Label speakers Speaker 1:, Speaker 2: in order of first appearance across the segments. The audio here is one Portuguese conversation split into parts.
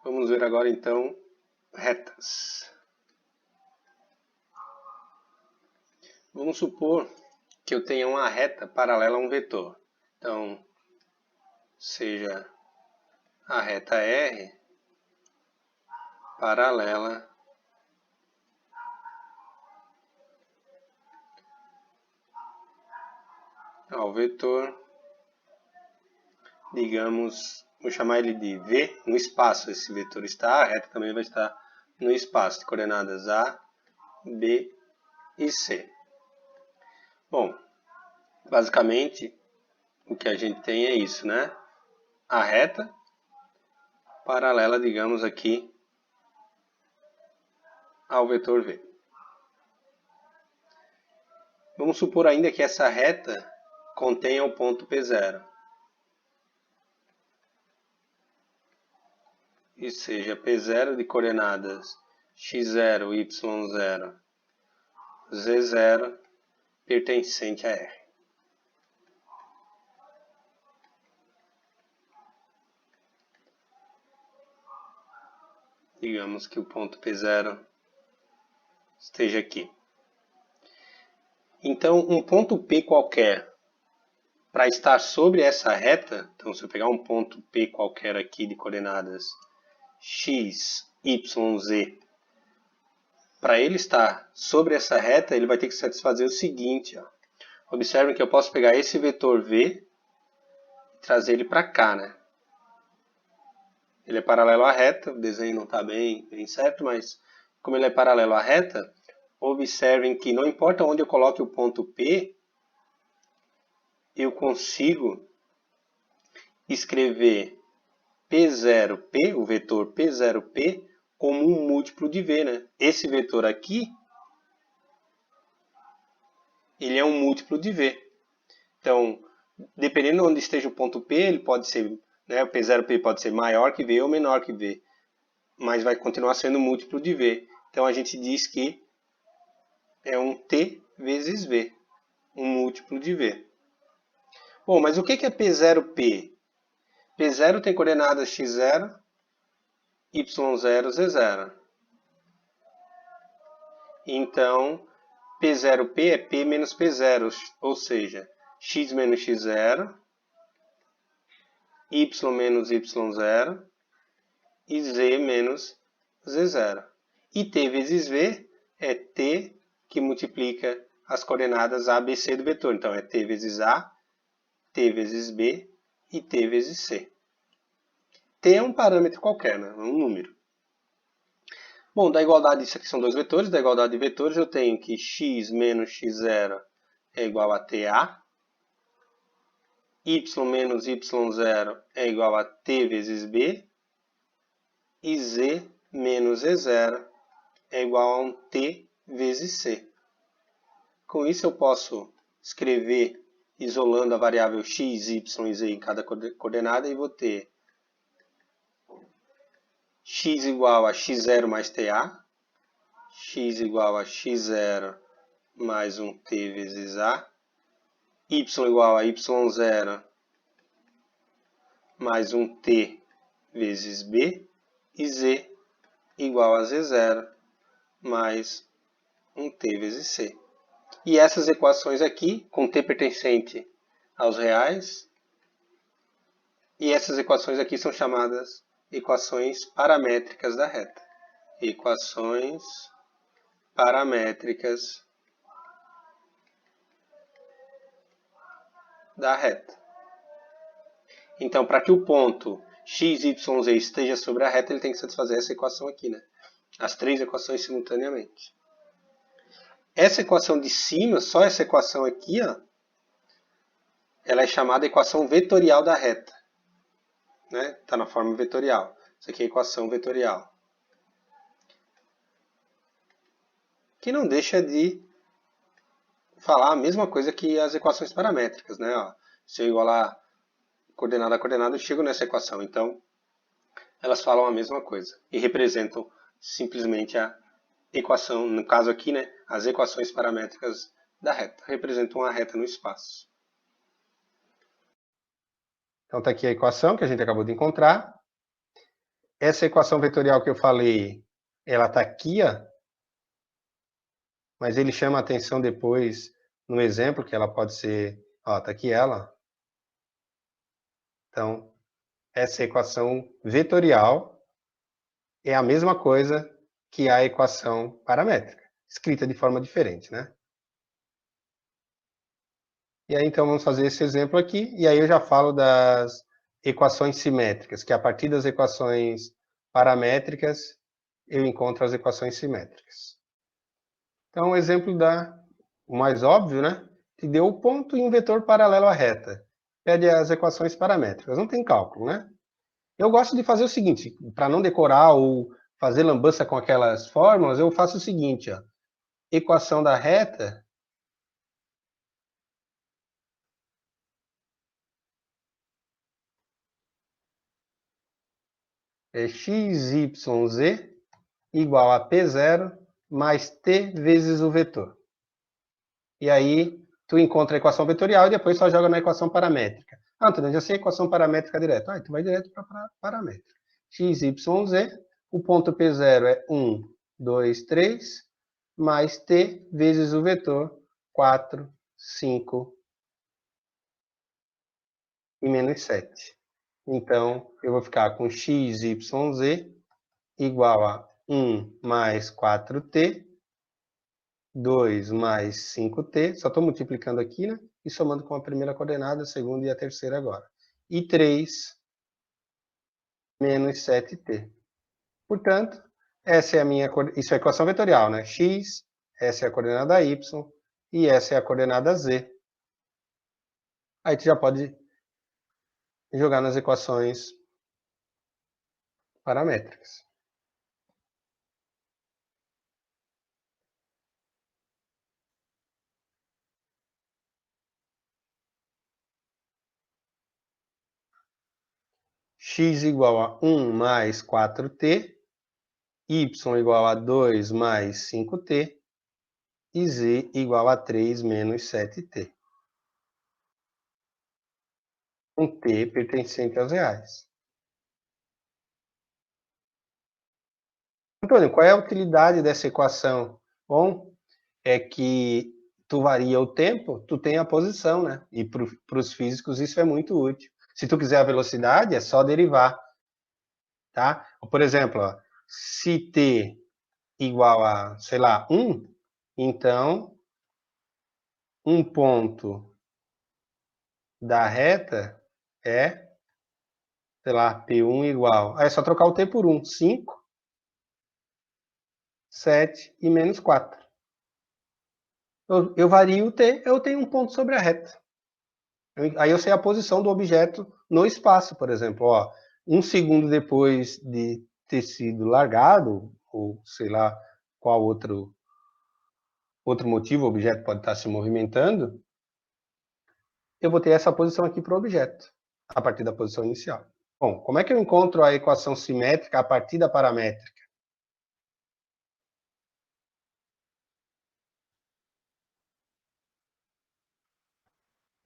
Speaker 1: Vamos ver agora, então, retas. Vamos supor que eu tenha uma reta paralela a um vetor. Então, seja a reta R paralela ao vetor, digamos, vou chamar ele de V, no espaço esse vetor está, a reta também vai estar no espaço de coordenadas A, B e C. Bom, basicamente o que a gente tem é isso, né? A reta paralela, digamos aqui, ao vetor V. Vamos supor ainda que essa reta contenha o ponto P0. E seja P0 de coordenadas x0, y0, z0 pertencente a R. Digamos que o ponto P0 esteja aqui. Então, um ponto P qualquer, para estar sobre essa reta, então se eu pegar um ponto P qualquer aqui de coordenadas x, y, z, para ele estar sobre essa reta, ele vai ter que satisfazer o seguinte. Ó. Observem que eu posso pegar esse vetor V e trazer ele para cá, né? Ele é paralelo à reta, o desenho não está bem certo, mas como ele é paralelo à reta, observem que não importa onde eu coloque o ponto P, eu consigo escrever P0P, o vetor P0P, como um múltiplo de V, né? Esse vetor aqui, ele é um múltiplo de V. Então, dependendo de onde esteja o ponto P, ele pode ser, né, o P0P pode ser maior que V ou menor que V, mas vai continuar sendo múltiplo de V. Então, a gente diz que é um T vezes V, um múltiplo de V. Bom, mas o que é P0P? P0 tem coordenadas x0, y0, z0. Então, P0P é P menos P0, ou seja, x menos x0, y menos y0 e z menos z0. E t vezes v é t que multiplica as coordenadas a, b, c do vetor. Então, é t vezes a, t vezes b e t vezes c. T é um parâmetro qualquer, né? É um número. Bom, da igualdade, isso aqui são dois vetores. Da igualdade de vetores, eu tenho que x menos x0 é igual a ta. Y menos y0 é igual a t vezes b. E z menos z0 é igual a um t vezes c. Com isso, eu posso escrever isolando a variável x, y e z em cada coordenada e vou ter x igual a x0 mais ta, x igual a x0 mais um t vezes a, y igual a y0 mais um t vezes b, e z igual a z0 mais um t vezes c. E essas equações aqui, com t pertencente aos reais, e essas equações aqui são chamadas equações paramétricas da reta. Equações paramétricas da reta. Então, para que o ponto x, y, z esteja sobre a reta, ele tem que satisfazer essa equação aqui, né? As três equações simultaneamente. Essa equação de cima, só essa equação aqui, ó, ela é chamada equação vetorial da reta. Né? Está na forma vetorial. Isso aqui é a equação vetorial. Que não deixa de falar a mesma coisa que as equações paramétricas. Né? Ó, se eu igualar coordenada a coordenada, eu chego nessa equação. Então, elas falam a mesma coisa. E representam simplesmente a equação, no caso aqui, né, as equações paramétricas da reta. Representam a reta no espaço. Então, está aqui a equação que a gente acabou de encontrar. essa equação vetorial que eu falei, ela está aqui, ó, mas ele chama a atenção depois no exemplo que ela pode ser, ó, está aqui ela. Então, essa equação vetorial é a mesma coisa que a equação paramétrica, escrita de forma diferente, né? E aí, então, vamos fazer esse exemplo aqui, e aí eu já falo das equações simétricas, que a partir das equações paramétricas, eu encontro as equações simétricas. Então, o exemplo o mais óbvio, né? Te deu o ponto e um vetor paralelo à reta. Pede as equações paramétricas. Não tem cálculo, né? Eu gosto de fazer o seguinte, para não decorar ou fazer lambança com aquelas fórmulas, eu faço o seguinte, ó. Equação da reta é XYZ igual a P0 mais T vezes o vetor. E aí, tu encontra a equação vetorial e depois só joga na equação paramétrica. Ah, Antônio, eu já sei a equação paramétrica direto. Ah, tu vai direto para a paramétrica. XYZ, o ponto P0 é 1, 2, 3, mais T vezes o vetor 4, 5 e menos 7. Então, eu vou ficar com XYZ igual a 1 mais 4T, 2 mais 5T, só estou multiplicando aqui, né? E somando com a primeira coordenada, a segunda e a terceira agora. E 3 menos 7T. Portanto, essa é a minha, isso é a equação vetorial, né? X, essa é a coordenada Y, e essa é a coordenada Z. Aí tu já pode jogar nas equações paramétricas. X igual a 1 mais 4T, Y igual a 2 mais 5T, e Z igual a 3 menos 7T. Um T pertencente aos reais. Antônio, qual é a utilidade dessa equação? Bom, é que tu varia o tempo, tu tem a posição, né? E para os físicos isso é muito útil. Se tu quiser a velocidade, é só derivar, tá? Por exemplo, ó, se t igual a, sei lá, 1, então um ponto da reta é, sei lá, P1 igual. Aí é só trocar o t por 1, 5, 7 e menos 4. Eu vario o t, eu tenho um ponto sobre a reta. Aí eu sei a posição do objeto no espaço, por exemplo. Ó, um segundo depois de ter sido largado, ou sei lá qual outro motivo o objeto pode estar se movimentando, eu vou ter essa posição aqui para o objeto, a partir da posição inicial. Bom, como é que eu encontro a equação simétrica a partir da paramétrica?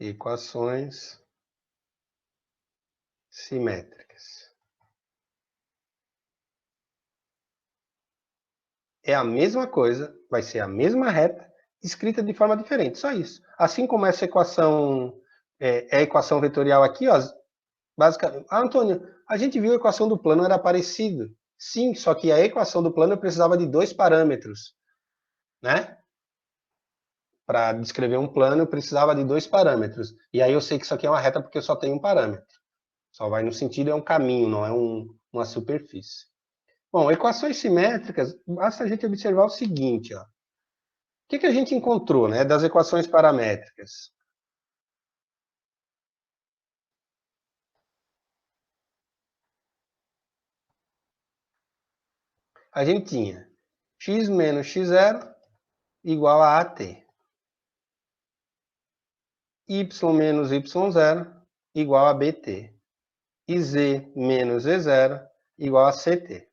Speaker 1: Equações simétricas. É a mesma coisa, vai ser a mesma reta, escrita de forma diferente, só isso. Assim como essa equação é a equação vetorial aqui, ó, basicamente. Ah, Antônio, a gente viu a equação do plano, era parecido. Sim, só que a equação do plano eu precisava de 2 parâmetros, né? Para descrever um plano, eu precisava de 2 parâmetros. E aí eu sei que isso aqui é uma reta porque eu só tenho um parâmetro. Só vai no sentido, é um caminho, não é uma superfície. Bom, equações simétricas, basta a gente observar o seguinte, ó. O que a gente encontrou, né, das equações paramétricas? A gente tinha x menos x0 igual a AT. Y menos y0 igual a bt. E z menos z0 igual a ct.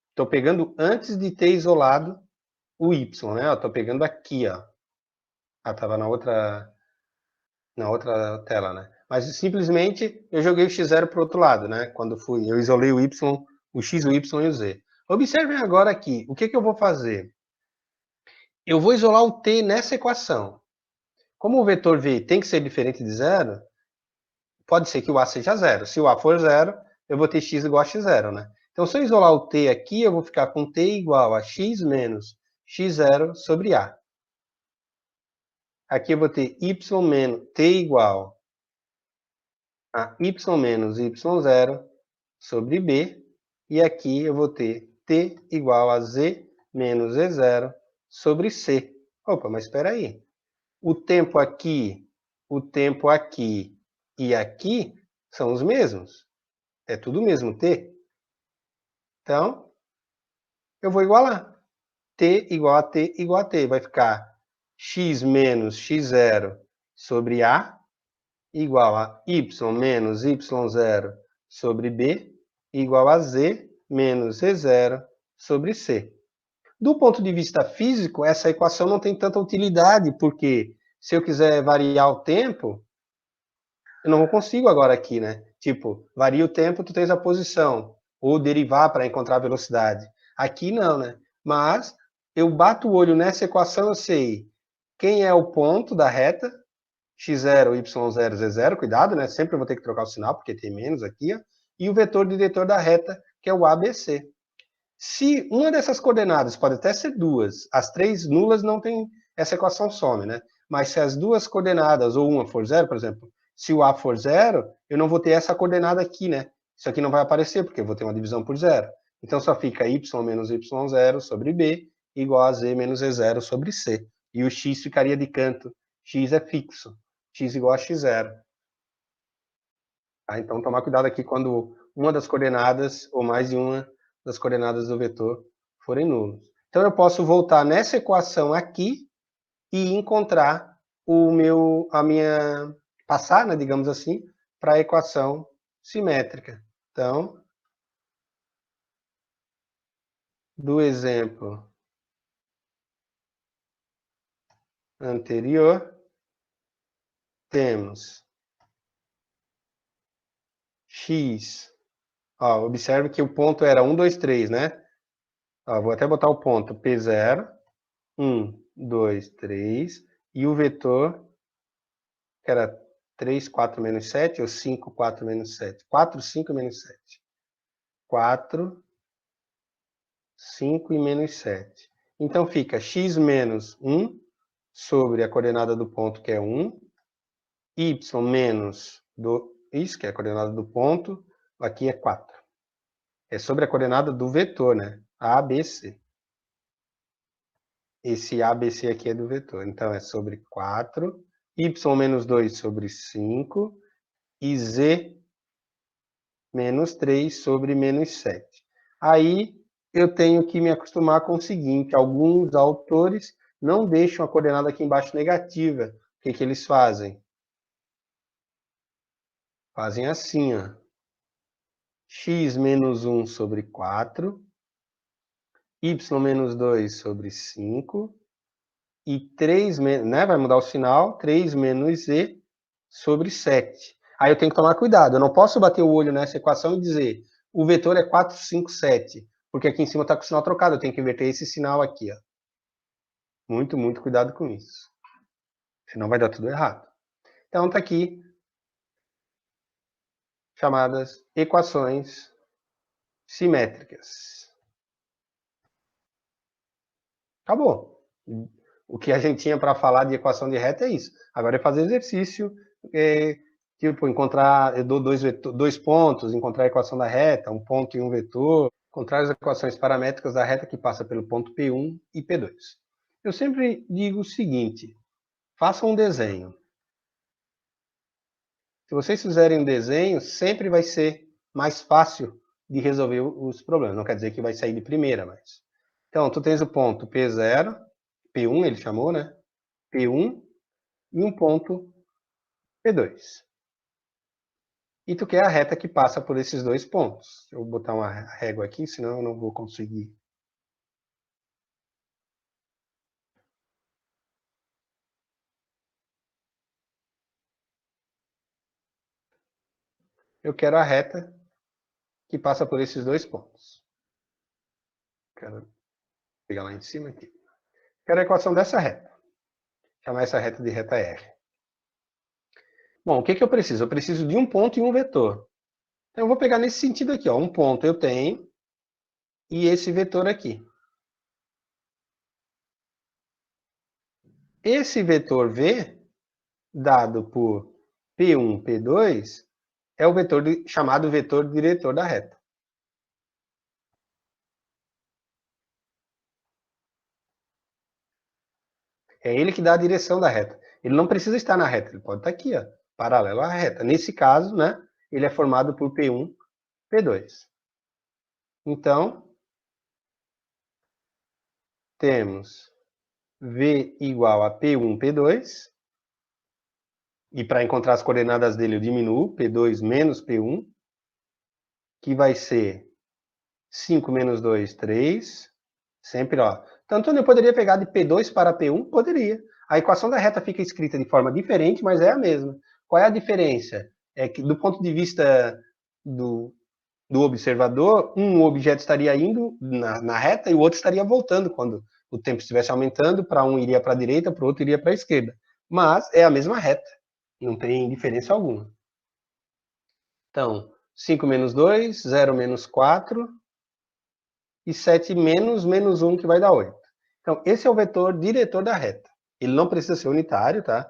Speaker 1: Estou pegando antes de ter isolado o y, né? Estou pegando aqui, ó. Ah, estava na outra tela, né? Mas simplesmente eu joguei o x0 para o outro lado, né? Quando eu isolei o y O x, o y e o z. Observem agora aqui, o que eu vou fazer? Eu vou isolar o t nessa equação. Como o vetor v tem que ser diferente de zero, pode ser que o a seja zero. Se o a for zero, eu vou ter x igual a x0, né? Então, se eu isolar o t aqui, eu vou ficar com t igual a x menos x0 sobre a. Aqui eu vou ter y menos t igual a y menos y0 sobre b. E aqui eu vou ter t igual a z menos z0 sobre c. Opa, mas espera aí. O tempo aqui e aqui são os mesmos. É tudo o mesmo t. Então, eu vou igualar. T igual a t igual a t. Vai ficar x menos x0 sobre a igual a y menos y0 sobre b igual a z menos z0 sobre c. Do ponto de vista físico, essa equação não tem tanta utilidade, porque se eu quiser variar o tempo, eu não consigo agora aqui, né? Tipo, varia o tempo, tu tens a posição, ou derivar para encontrar a velocidade. Aqui não, né? Mas eu bato o olho nessa equação, eu sei quem é o ponto da reta, x0, y0, z0, cuidado, né? Sempre eu vou ter que trocar o sinal, porque tem menos aqui, ó, e o vetor diretor da reta, que é o ABC. Se uma dessas coordenadas, pode até ser duas, as três nulas não tem, essa equação some, né? Mas se as duas coordenadas, ou uma for zero, por exemplo, se o A for zero, eu não vou ter essa coordenada aqui, né? Isso aqui não vai aparecer, porque eu vou ter uma divisão por zero. Então só fica y menos y0 sobre b igual a z menos z0 sobre c. E o x ficaria de canto. X é fixo. X igual a x0. Tá? Então tomar cuidado aqui quando uma das coordenadas, ou mais de uma das coordenadas do vetor, forem nulos. Então eu posso voltar nessa equação aqui e encontrar passar, né, digamos assim, para a equação simétrica. Então, do exemplo anterior, temos x. Ó, observe que o ponto era 1, 2, 3, né? Ó, vou até botar o ponto P0, 1, 2, 3, e o vetor, que era 3, 4, menos 7, ou 5, 4, menos 7. 4, 5 menos 7. 4, 5 e menos 7. Então fica x menos 1 sobre a coordenada do ponto, que é 1, y menos 2, que é a coordenada do ponto, aqui é 4. É sobre a coordenada do vetor, né? ABC. Esse ABC aqui é do vetor. Então é sobre 4, y menos 2 sobre 5 e z menos 3 sobre menos 7. Aí eu tenho que me acostumar com o seguinte: alguns autores não deixam a coordenada aqui embaixo negativa. O que eles fazem? Fazem assim, ó. X menos 1 sobre 4, y menos 2 sobre 5, e 3, né, vai mudar o sinal, 3 menos z sobre 7. Aí eu tenho que tomar cuidado, eu não posso bater o olho nessa equação e dizer o vetor é 4, 5, 7, porque aqui em cima está com o sinal trocado, eu tenho que inverter esse sinal aqui. Ó. Muito, muito cuidado com isso, senão vai dar tudo errado. Então está aqui, chamadas equações simétricas. Acabou. O que a gente tinha para falar de equação de reta é isso. Agora é fazer exercício, tipo, encontrar, eu dou dois pontos, encontrar a equação da reta, um ponto e um vetor, encontrar as equações paramétricas da reta que passa pelo ponto P1 e P2. Eu sempre digo o seguinte, façam um desenho. Se vocês fizerem um desenho, sempre vai ser mais fácil de resolver os problemas. Não quer dizer que vai sair de primeira, mas... Então, tu tens o ponto P0, P1 ele chamou, né? P1 e um ponto P2. E tu quer a reta que passa por esses dois pontos. Eu vou botar uma régua aqui, senão eu não vou conseguir. Eu quero a reta que passa por esses dois pontos. Quero pegar lá em cima aqui. Quero a equação dessa reta. Chamar essa reta de reta R. Bom, o que eu preciso? Eu preciso de um ponto e um vetor. Então, eu vou pegar nesse sentido aqui. Ó. Um ponto eu tenho e esse vetor aqui. Esse vetor V, dado por P1, P2, é o vetor chamado vetor diretor da reta. É ele que dá a direção da reta. Ele não precisa estar na reta, ele pode estar aqui, ó, paralelo à reta. Nesse caso, né, ele é formado por P1, P2. Então, temos V igual a P1, P2. E para encontrar as coordenadas dele, eu diminuo P2 menos P1, que vai ser 5 menos 2, 3. Sempre, ó. Então, Antônio, eu poderia pegar de P2 para P1? Poderia. A equação da reta fica escrita de forma diferente, mas é a mesma. Qual é a diferença? É que, do ponto de vista do observador, um objeto estaria indo na reta e o outro estaria voltando quando o tempo estivesse aumentando. Para um iria para a direita, para o outro iria para a esquerda. Mas é a mesma reta. Não tem diferença alguma. Então, 5 menos 2, 0 menos 4 e 7 menos 1, que vai dar 8. Então, esse é o vetor diretor da reta. Ele não precisa ser unitário, tá?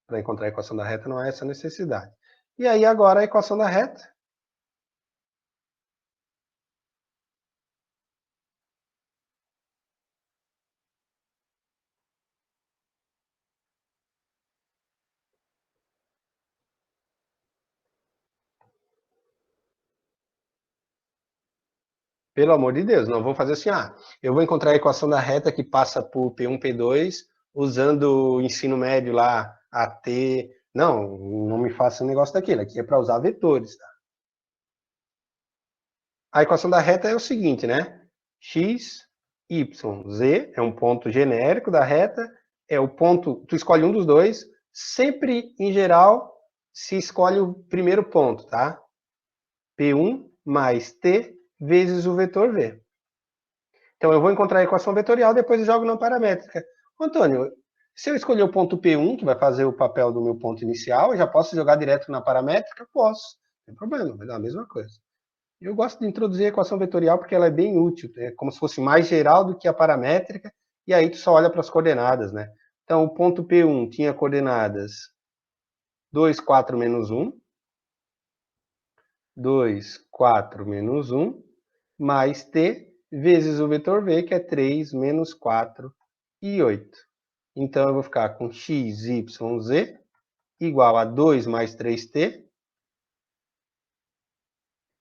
Speaker 1: Para encontrar a equação da reta não há essa necessidade. E aí, agora, a equação da reta. Pelo amor de Deus, não vou fazer assim, eu vou encontrar a equação da reta que passa por P1, P2, usando o ensino médio lá, AT. Não, não me faça um negócio daquele. Aqui é para usar vetores, tá? A equação da reta é o seguinte, né? X, Y, Z é um ponto genérico da reta, é o ponto, tu escolhe um dos dois, sempre, em geral, se escolhe o primeiro ponto, tá? P1 mais T vezes o vetor V. Então, eu vou encontrar a equação vetorial, depois eu jogo na paramétrica. Antônio, se eu escolher o ponto P1, que vai fazer o papel do meu ponto inicial, eu já posso jogar direto na paramétrica? Posso, não tem problema, vai dar a mesma coisa. Eu gosto de introduzir a equação vetorial porque ela é bem útil, é como se fosse mais geral do que a paramétrica, e aí tu só olha para as coordenadas, né? Então, o ponto P1 tinha coordenadas 2, 4, menos 1, 2, 4, menos 1, mais t vezes o vetor v, que é 3, menos 4 e 8. Então, eu vou ficar com x, y, z igual a 2 mais 3t,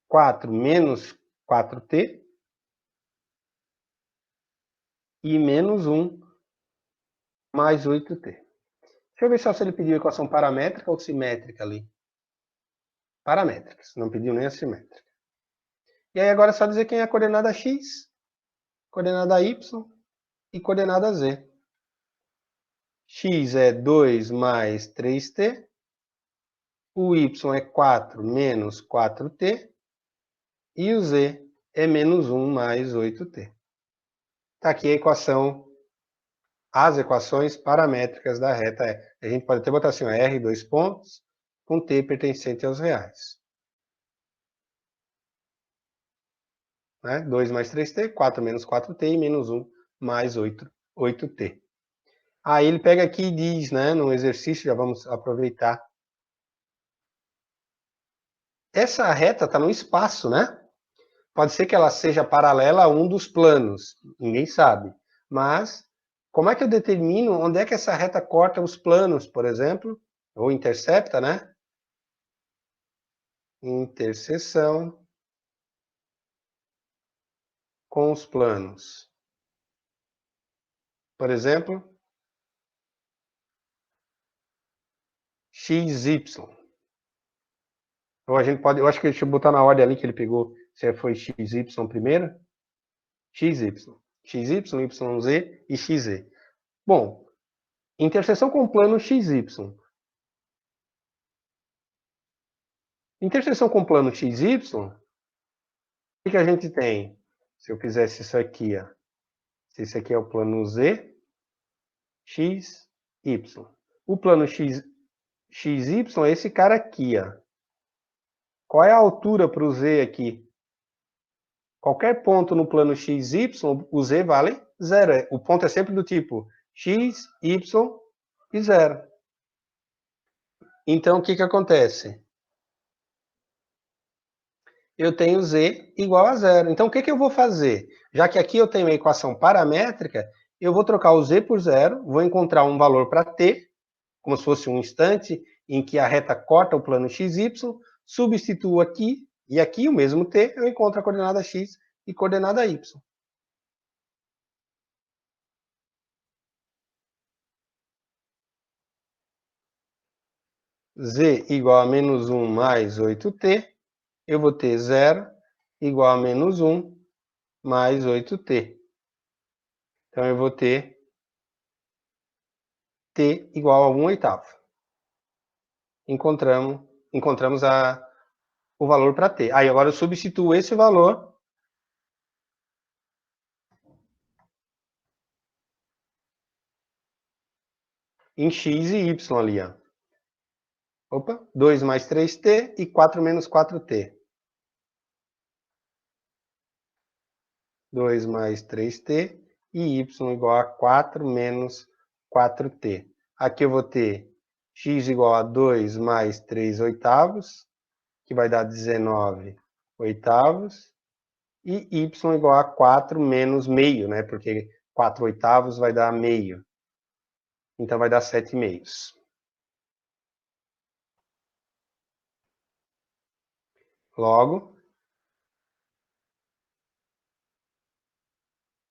Speaker 1: 4 menos 4t, e menos 1 mais 8t. Deixa eu ver só se ele pediu a equação paramétrica ou simétrica ali. Paramétrica, se não pediu nem a simétrica. E aí agora é só dizer quem é a coordenada x, coordenada y e coordenada z. X é 2 mais 3t, o y é 4 menos 4t, e o z é menos 1 mais 8t. Está aqui a equação, as equações paramétricas da reta E. A gente pode até botar assim, R, dois pontos, com t pertencente aos reais. Né? 2 mais 3t, 4 menos 4t e menos 1 mais 8t. Aí ele pega aqui e diz, né, no exercício, já vamos aproveitar. Essa reta está no espaço, né? Pode ser que ela seja paralela a um dos planos, ninguém sabe. Mas, como é que eu determino onde é que essa reta corta os planos, por exemplo? Ou intercepta, né? Interseção com os planos. Por exemplo, XY. Ou a gente pode, eu acho que deixa eu botar na ordem ali que ele pegou, se foi XY primeiro. XY. XY, YZ e XZ. Bom, interseção com o plano XY. Interseção com o plano XY que a gente tem? Se eu fizesse isso aqui, ó. Se esse aqui é o plano Z, X, Y. O plano XY é esse cara aqui, ó. Qual é a altura para o Z aqui? Qualquer ponto no plano XY, o Z vale 0. O ponto é sempre do tipo X, Y e 0. Então, o que acontece? Eu tenho Z igual a 0. Então, o que eu vou fazer? Já que aqui eu tenho a equação paramétrica, eu vou trocar o Z por 0, vou encontrar um valor para T, como se fosse um instante em que a reta corta o plano XY, substituo aqui, e aqui o mesmo T, eu encontro a coordenada X e coordenada Y. Z igual a menos 1 mais 8T, eu vou ter 0 igual a menos 1 mais 8T. Então, eu vou ter T igual a 1/8. Encontramos o valor para T. Aí, agora eu substituo esse valor em X e Y ali, ó. Opa, 2 mais 3T e 4 menos 4T. 2 mais 3T e Y igual a 4 menos 4T. Aqui eu vou ter X igual a 2 mais 3/8, que vai dar 19/8, e Y igual a 4 menos meio, né? Porque 4/8 vai dar meio. Então vai dar 7/2. Logo,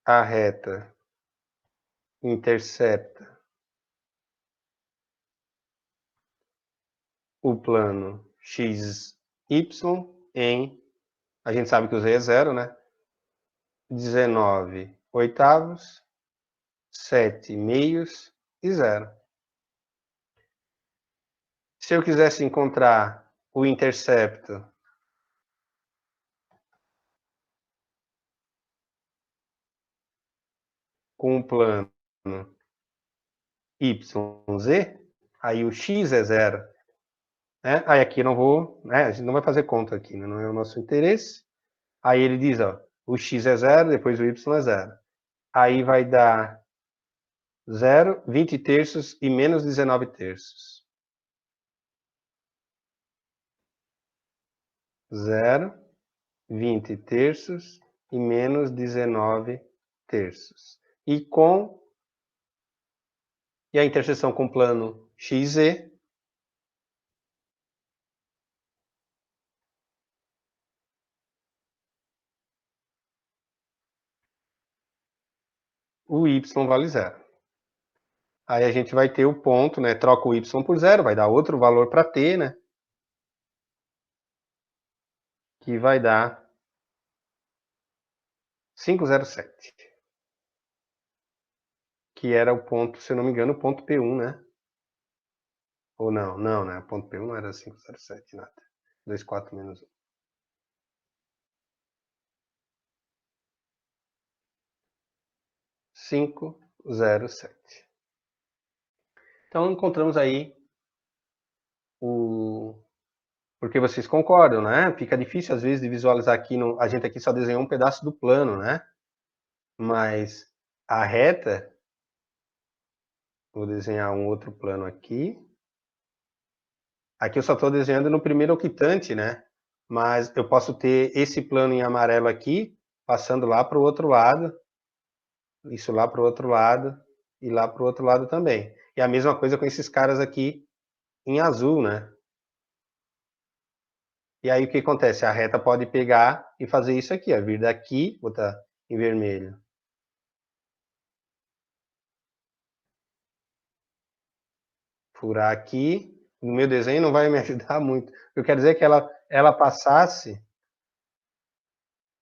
Speaker 1: a reta intercepta o plano XY em, a gente sabe que o Z é 0, né? 19/8, 7/2 e 0. Se eu quisesse encontrar o intercepto com o plano YZ, aí o X é 0. Né? Aí aqui eu não vou, né? A gente não vai fazer conta aqui, né? Não é o nosso interesse. Aí ele diz, ó, o X é 0, depois o Y é 0. Aí vai dar 0, 20 terços e menos 19 terços. 0, 20 terços e menos 19 terços. E a interseção com o plano XZ, o Y vale 0. Aí a gente vai ter o ponto, né? Troca o Y por 0, vai dar outro valor para T, né? Que vai dar 507. Que era o ponto, se eu não me engano, o ponto P1, né? Ou não, não, né? O ponto P1 não era 507, nada. 24 menos 1. 507. Então encontramos aí o... Porque vocês concordam, né? Fica difícil às vezes de visualizar aqui, a gente aqui só desenhou um pedaço do plano, né? Mas a reta, vou desenhar um outro plano aqui. Aqui eu só estou desenhando no primeiro octante, né? Mas eu posso ter esse plano em amarelo aqui, passando lá para o outro lado, isso lá para o outro lado, e lá para o outro lado também. E a mesma coisa com esses caras aqui em azul, né? E aí o que acontece? A reta pode pegar e fazer isso aqui, ó, vir daqui, botar em vermelho. Furar aqui. No meu desenho não vai me ajudar muito. Eu quero dizer que ela passasse.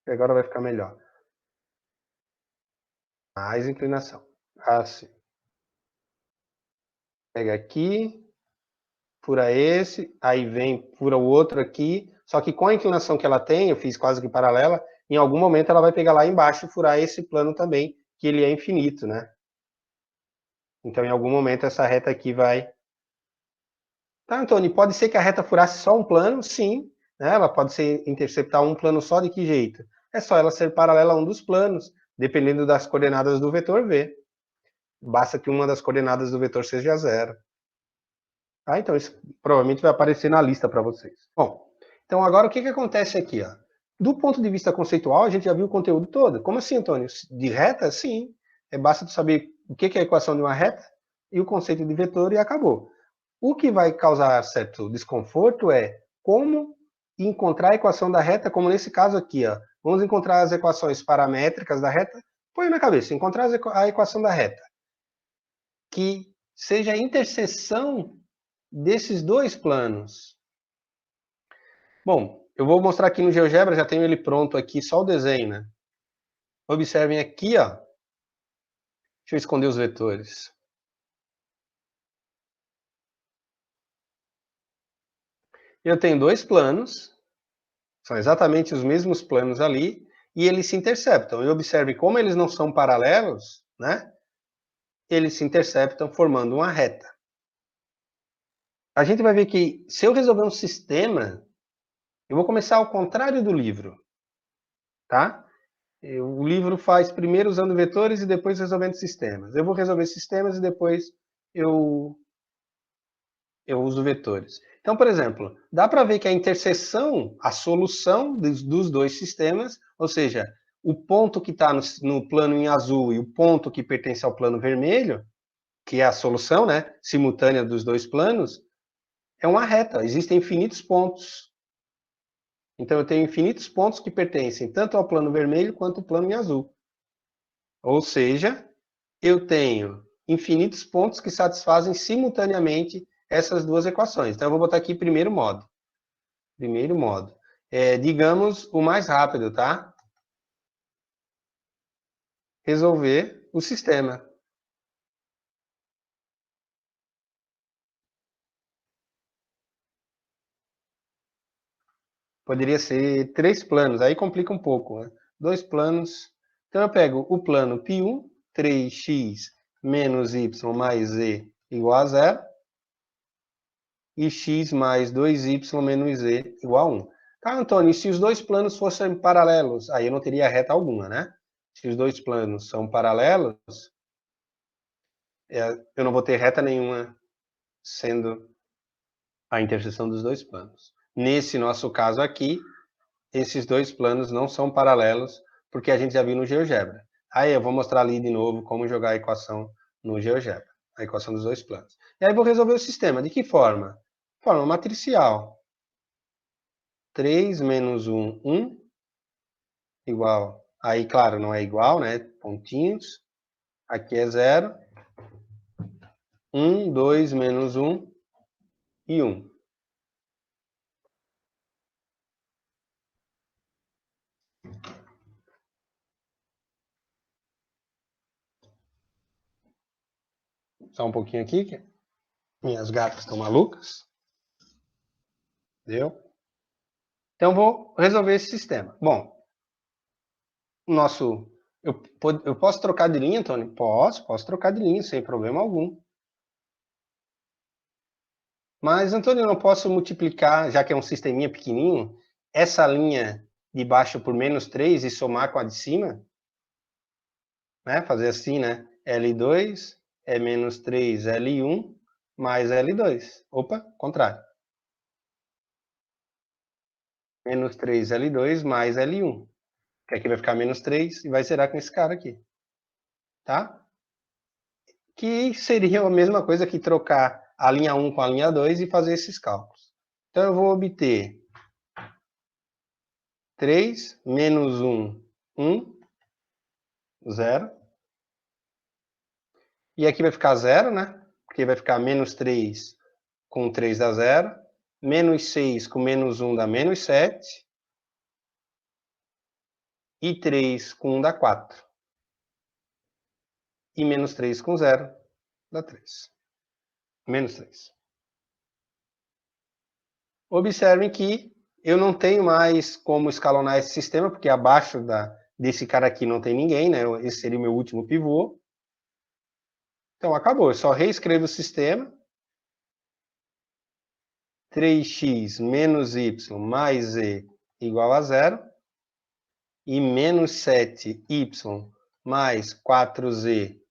Speaker 1: Agora vai ficar melhor. Mais inclinação. Assim. Pega aqui, fura esse, aí vem, fura o outro aqui. Só que com a inclinação que ela tem, eu fiz quase que paralela,
Speaker 2: em algum momento ela vai pegar lá embaixo e furar esse plano também, que ele é infinito, né? Então, em algum momento, essa reta aqui vai... Tá, Antônio, pode ser que a reta furasse só um plano? Sim, né? Ela pode ser interceptar um plano só, de que jeito? É só ela ser paralela a um dos planos, dependendo das coordenadas do vetor V. Basta que uma das coordenadas do vetor seja zero. Tá? Então, isso provavelmente vai aparecer na lista para vocês. Bom, então agora o que acontece aqui? Ó? Do ponto de vista conceitual, a gente já viu o conteúdo todo. Como assim, Antônio? De reta? Sim. Basta tu saber o que é a equação de uma reta e o conceito de vetor e acabou. O que vai causar certo desconforto é como encontrar a equação da reta, como nesse caso aqui. Ó. Vamos encontrar as equações paramétricas da reta. Põe na cabeça, encontrar a equação da reta, que seja a interseção desses dois planos. Bom, eu vou mostrar aqui no GeoGebra, já tenho ele pronto aqui, só o desenho, né? Observem aqui, ó. Deixa eu esconder os vetores. Eu tenho dois planos, são exatamente os mesmos planos ali, e eles se interceptam. E observe como eles não são paralelos, né? Eles se interceptam formando uma reta. A gente vai ver que se eu resolver um sistema, eu vou começar ao contrário do livro, tá? O livro faz primeiro usando vetores e depois resolvendo sistemas. Eu vou resolver sistemas e depois eu uso vetores. Então, por exemplo, dá para ver que a interseção, a solução dos dois sistemas, ou seja, o ponto que está no plano em azul e o ponto que pertence ao plano vermelho, que é a solução, né, simultânea dos dois planos, é uma reta. Existem infinitos pontos. Então, eu tenho infinitos pontos que pertencem tanto ao plano vermelho quanto ao plano em azul. Ou seja, eu tenho infinitos pontos que satisfazem simultaneamente essas duas equações. Então, eu vou botar aqui primeiro modo. Primeiro modo. Digamos, o mais rápido, tá? Resolver o sistema. Poderia ser 3 planos, aí complica um pouco, né? 2 planos. Então, eu pego o plano π1, 3x menos y mais z igual a 0, e x mais 2y menos z igual a 1. Tá, Antônio, e se os dois planos fossem paralelos? Aí eu não teria reta alguma, né? Se os dois planos são paralelos, eu não vou ter reta nenhuma sendo a interseção dos dois planos. Nesse nosso caso aqui, esses dois planos não são paralelos, porque a gente já viu no GeoGebra. Aí eu vou mostrar ali de novo como jogar a equação no GeoGebra, a equação dos dois planos. E aí vou resolver o sistema. De que forma? Forma matricial. 3 menos 1, 1, igual. Aí, claro, não é igual, né? Pontinhos. Aqui é 0. 1, 2 menos 1 e 1. Só um pouquinho aqui, que minhas gatas estão malucas. Entendeu? Então, vou resolver esse sistema. Bom, eu posso trocar de linha, Antônio? Posso trocar de linha, sem problema algum. Mas, Antônio, eu não posso multiplicar, já que é um sisteminha pequenininho, essa linha de baixo por menos 3 e somar com a de cima? Né? Fazer assim, né? L2 é menos 3 L1 mais L2. Opa, contrário. Menos 3 L2 mais L1. Que aqui vai ficar menos 3 e vai zerar com esse cara aqui. Tá? Que seria a mesma coisa que trocar a linha 1 com a linha 2 e fazer esses cálculos. Então, eu vou obter 3 menos 1, 1, 0. E aqui vai ficar 0, né? Porque vai ficar menos 3 com 3 dá 0. Menos 6 com menos 1 dá menos 7. E 3 com 1 dá 4. E menos 3 com 0 dá 3. Menos 3. Observem que eu não tenho mais como escalonar esse sistema, porque abaixo desse cara aqui não tem ninguém, né? Esse seria o meu último pivô. Então, acabou. Eu só reescrevo o sistema. 3x menos y mais z igual a 0. E menos 7y mais 4z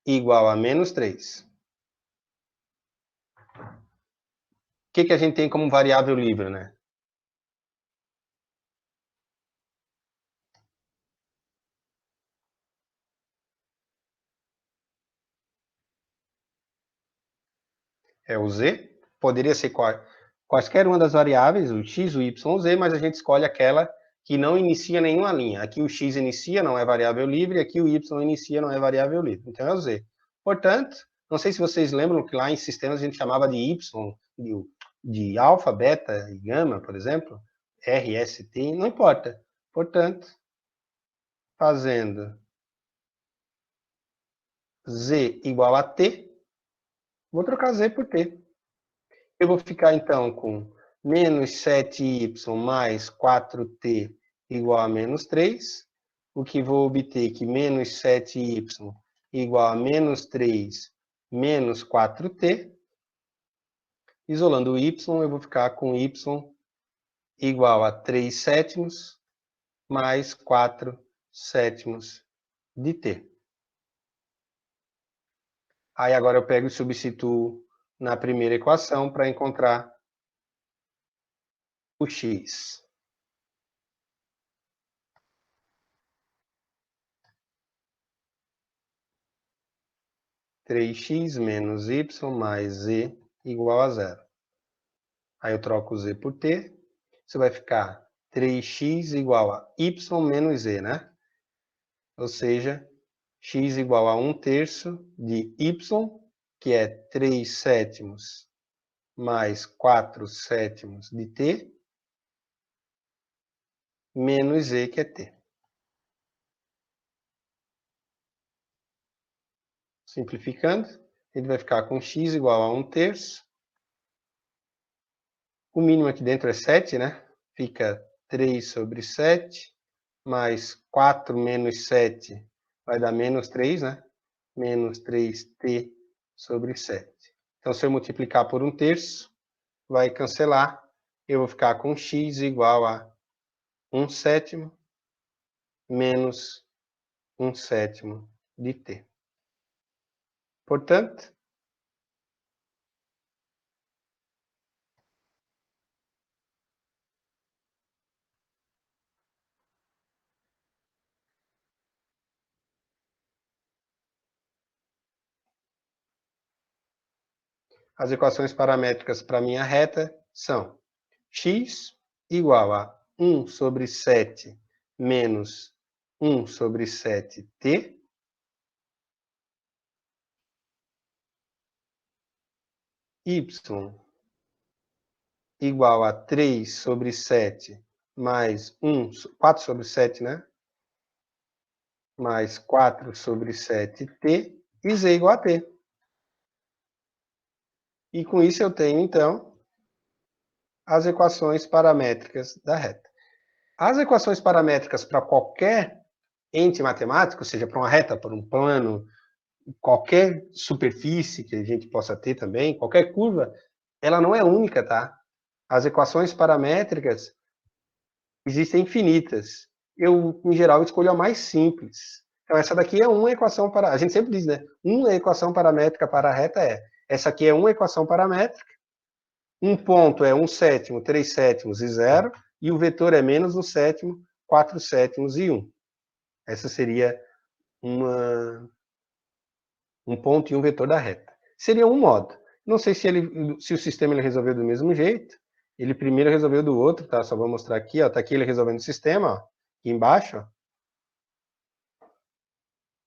Speaker 2: igual a menos 3. O que a gente tem como variável livre, né? É o z. Poderia ser quaisquer uma das variáveis, o x, o y, o z, mas a gente escolhe aquela que não inicia nenhuma linha. Aqui o x inicia, não é variável livre, aqui o y inicia, não é variável livre. Então é o z. Portanto, não sei se vocês lembram que lá em sistemas a gente chamava de y, de alfa, beta e gama, por exemplo, R, S, T, não importa. Portanto, fazendo z igual a t, vou trocar z por t. Eu vou ficar, então, com menos 7y mais 4t igual a menos 3, o que vou obter que menos 7y igual a menos 3 menos 4t. Isolando o y, eu vou ficar com y igual a 3 sétimos mais 4 sétimos de t. Aí agora eu pego e substituo na primeira equação para encontrar o x. Três x menos y mais z igual a 0. Aí eu troco o z por t. Isso vai ficar 3x igual a y menos z, né? Ou seja, x igual a 1/3 de y, que é 3 sétimos mais 4 sétimos de t, menos z, que é t. Simplificando, ele vai ficar com x igual a 1/3. O mínimo aqui dentro é 7, né? Fica 3 sobre 7, mais 4 menos 7 vai dar menos 3, né? Menos 3t sobre 7. Então, se eu multiplicar por 1/3, vai cancelar. Eu vou ficar com x igual a 1/7 menos 1/7 de t. Portanto, as equações paramétricas para minha reta são x igual a 1 sobre 7 menos 1 sobre 7t, y igual a 3 sobre 7 mais 4 sobre 7, né? Mais 4 sobre 7t, e z igual a t. E com isso eu tenho, então, as equações paramétricas da reta. As equações paramétricas para qualquer ente matemático, seja para uma reta, para um plano, qualquer superfície que a gente possa ter também, qualquer curva, ela não é única, tá? As equações paramétricas existem infinitas. Eu, em geral, escolho a mais simples. Então, essa daqui é uma equação para... A gente sempre diz, né? Uma equação paramétrica para a reta é... Essa aqui é uma equação paramétrica. Um ponto é 1/7, 3 sétimos e 0. E o vetor é menos 1/7, 4 sétimos e 1. Essa seria um ponto e um vetor da reta. Seria um modo. Não sei se o sistema ele resolveu do mesmo jeito. Ele primeiro resolveu do outro, tá? Só vou mostrar aqui, ó. Tá aqui ele resolvendo o sistema, ó. Aqui embaixo, ó.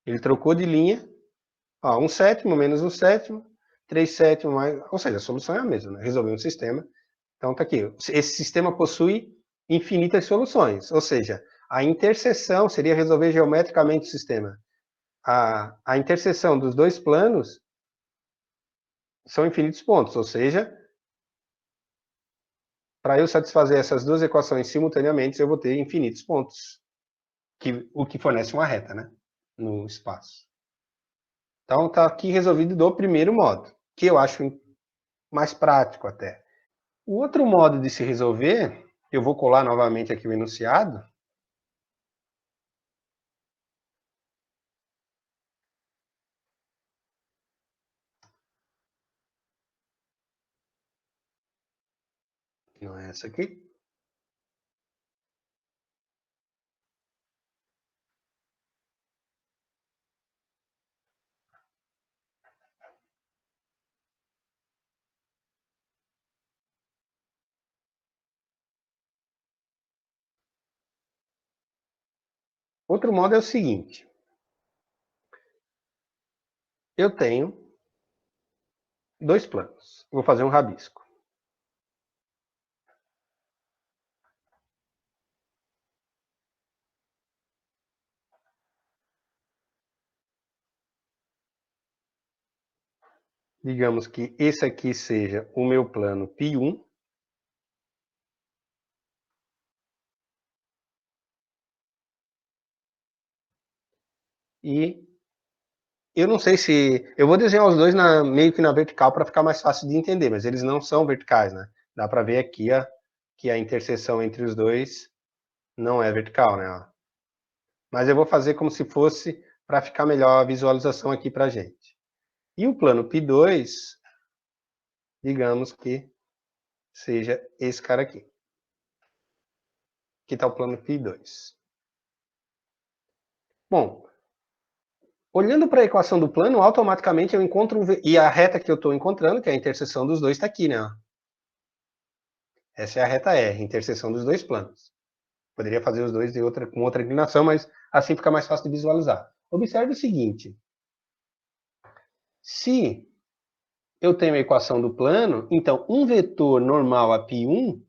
Speaker 2: Ele trocou de linha. Ó, 1/7 menos 1/7, 3 sétimos mais... Ou seja, a solução é a mesma, né? Resolveu um sistema. Então tá aqui. Esse sistema possui infinitas soluções. Ou seja, a interseção seria resolver geometricamente o sistema. A interseção dos dois planos são infinitos pontos, ou seja, para eu satisfazer essas duas equações simultaneamente, eu vou ter infinitos pontos, o que fornece uma reta, né, no espaço. Então, está aqui resolvido do primeiro modo, que eu acho mais prático até. O outro modo de se resolver, eu vou colar novamente aqui o enunciado. Não é essa aqui. Outro modo é o seguinte. Eu tenho dois planos. Vou fazer um rabisco. Digamos que esse aqui seja o meu plano π1. E eu não sei se... Eu vou desenhar os dois meio que na vertical para ficar mais fácil de entender, mas eles não são verticais, né? Dá para ver aqui que a interseção entre os dois não é vertical, né? Mas eu vou fazer como se fosse para ficar melhor a visualização aqui para a gente. E o plano π2, digamos que seja esse cara aqui. Aqui está o plano π2. Bom, olhando para a equação do plano, automaticamente eu encontro e a reta que eu estou encontrando, que é a interseção dos dois, está aqui, né? Essa é a reta R, interseção dos dois planos. Poderia fazer os dois com outra inclinação, mas assim fica mais fácil de visualizar. Observe o seguinte. Se eu tenho a equação do plano, então um vetor normal a π1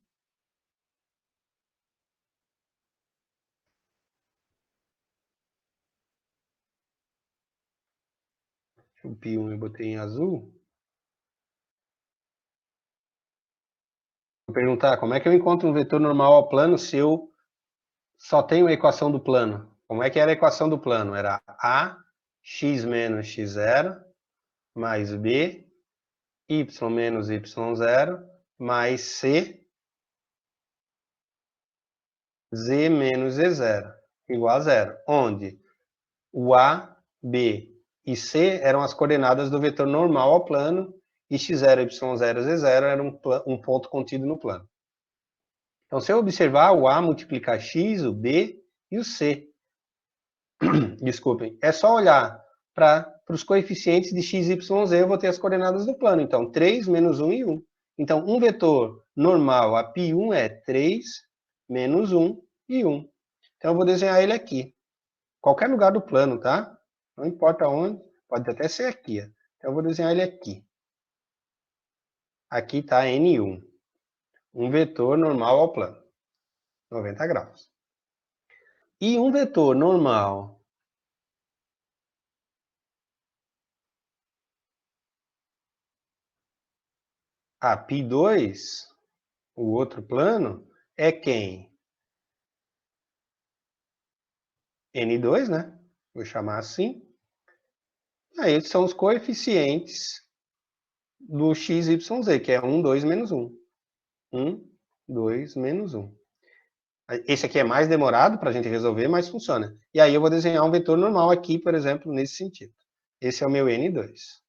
Speaker 2: o π1 eu botei em azul. Vou perguntar, como é que eu encontro um vetor normal ao plano se eu só tenho a equação do plano? Como é que era a equação do plano? Era ax menos x0 mais b, y menos y0, mais c, z menos z0, igual a zero. Onde o a, b e c eram as coordenadas do vetor normal ao plano, e x0, y0, z0 era um ponto contido no plano. Então, se eu observar, o a multiplica x, o b e o c. Desculpem. É só olhar para os coeficientes de x, y, z, eu vou ter as coordenadas do plano. Então, 3, menos 1 e 1. Então, um vetor normal a π1 é 3, menos 1 e 1. Então, eu vou desenhar ele aqui. Qualquer lugar do plano, tá? Não importa onde, pode até ser aqui. Ó. Então, eu vou desenhar ele aqui. Aqui está N1. Um vetor normal ao plano. 90 graus. E um vetor normal a π2, o outro plano, é quem? N2, né? Vou chamar assim. Aí são os coeficientes do x, y, z, que é 1, 2, menos 1. 1, 2, menos 1. Esse aqui é mais demorado para a gente resolver, mas funciona. E aí eu vou desenhar um vetor normal aqui, por exemplo, nesse sentido. Esse é o meu N2.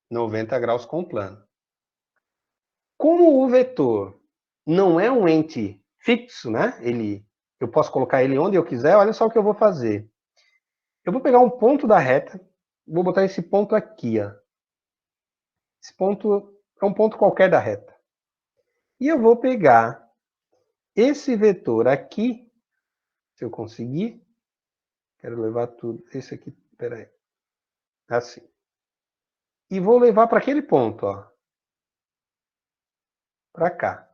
Speaker 2: 90 graus com plano. Como o vetor não é um ente fixo, né? Eu posso colocar ele onde eu quiser, olha só o que eu vou fazer. Eu vou pegar um ponto da reta, vou botar esse ponto aqui, ó. Esse ponto é um ponto qualquer da reta. E eu vou pegar esse vetor aqui, se eu conseguir, quero levar tudo, esse aqui, peraí, assim. E vou levar para aquele ponto, ó, para cá.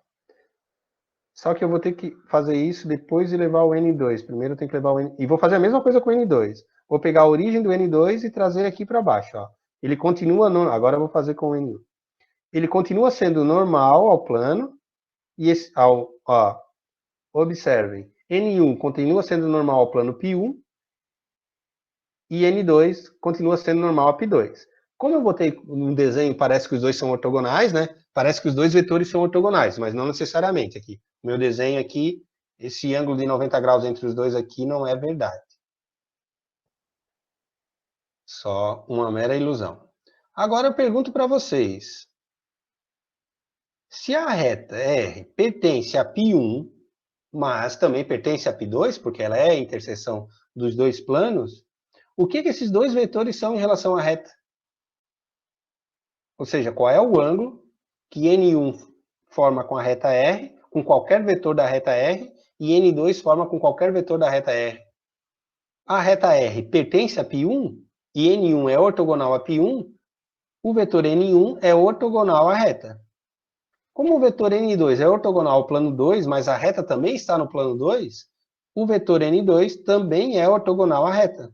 Speaker 2: Só que eu vou ter que fazer isso depois de levar o N2. Primeiro eu tenho que levar o N... E vou fazer a mesma coisa com o N2. Vou pegar a origem do N2 e trazer aqui para baixo, ó. Ele continua... Agora eu vou fazer com o N1. Ele continua sendo normal ao plano, E observem, N1 continua sendo normal ao plano π1 e N2 continua sendo normal a π2. Como eu botei no desenho, parece que os dois são ortogonais, né? Parece que os dois vetores são ortogonais, mas não necessariamente aqui. O meu desenho aqui, esse ângulo de 90 graus entre os dois aqui não é verdade. Só uma mera ilusão. Agora eu pergunto para vocês. Se a reta R pertence a π1, mas também pertence a π2, porque ela é a interseção dos dois planos, o que esses dois vetores são em relação à reta? Ou seja, qual é o ângulo que N1 forma com a reta R, com qualquer vetor da reta R, e N2 forma com qualquer vetor da reta R. A reta R pertence a π1, e N1 é ortogonal a π1, o vetor N1 é ortogonal à reta. Como o vetor N2 é ortogonal ao plano 2, mas a reta também está no plano 2, o vetor N2 também é ortogonal à reta.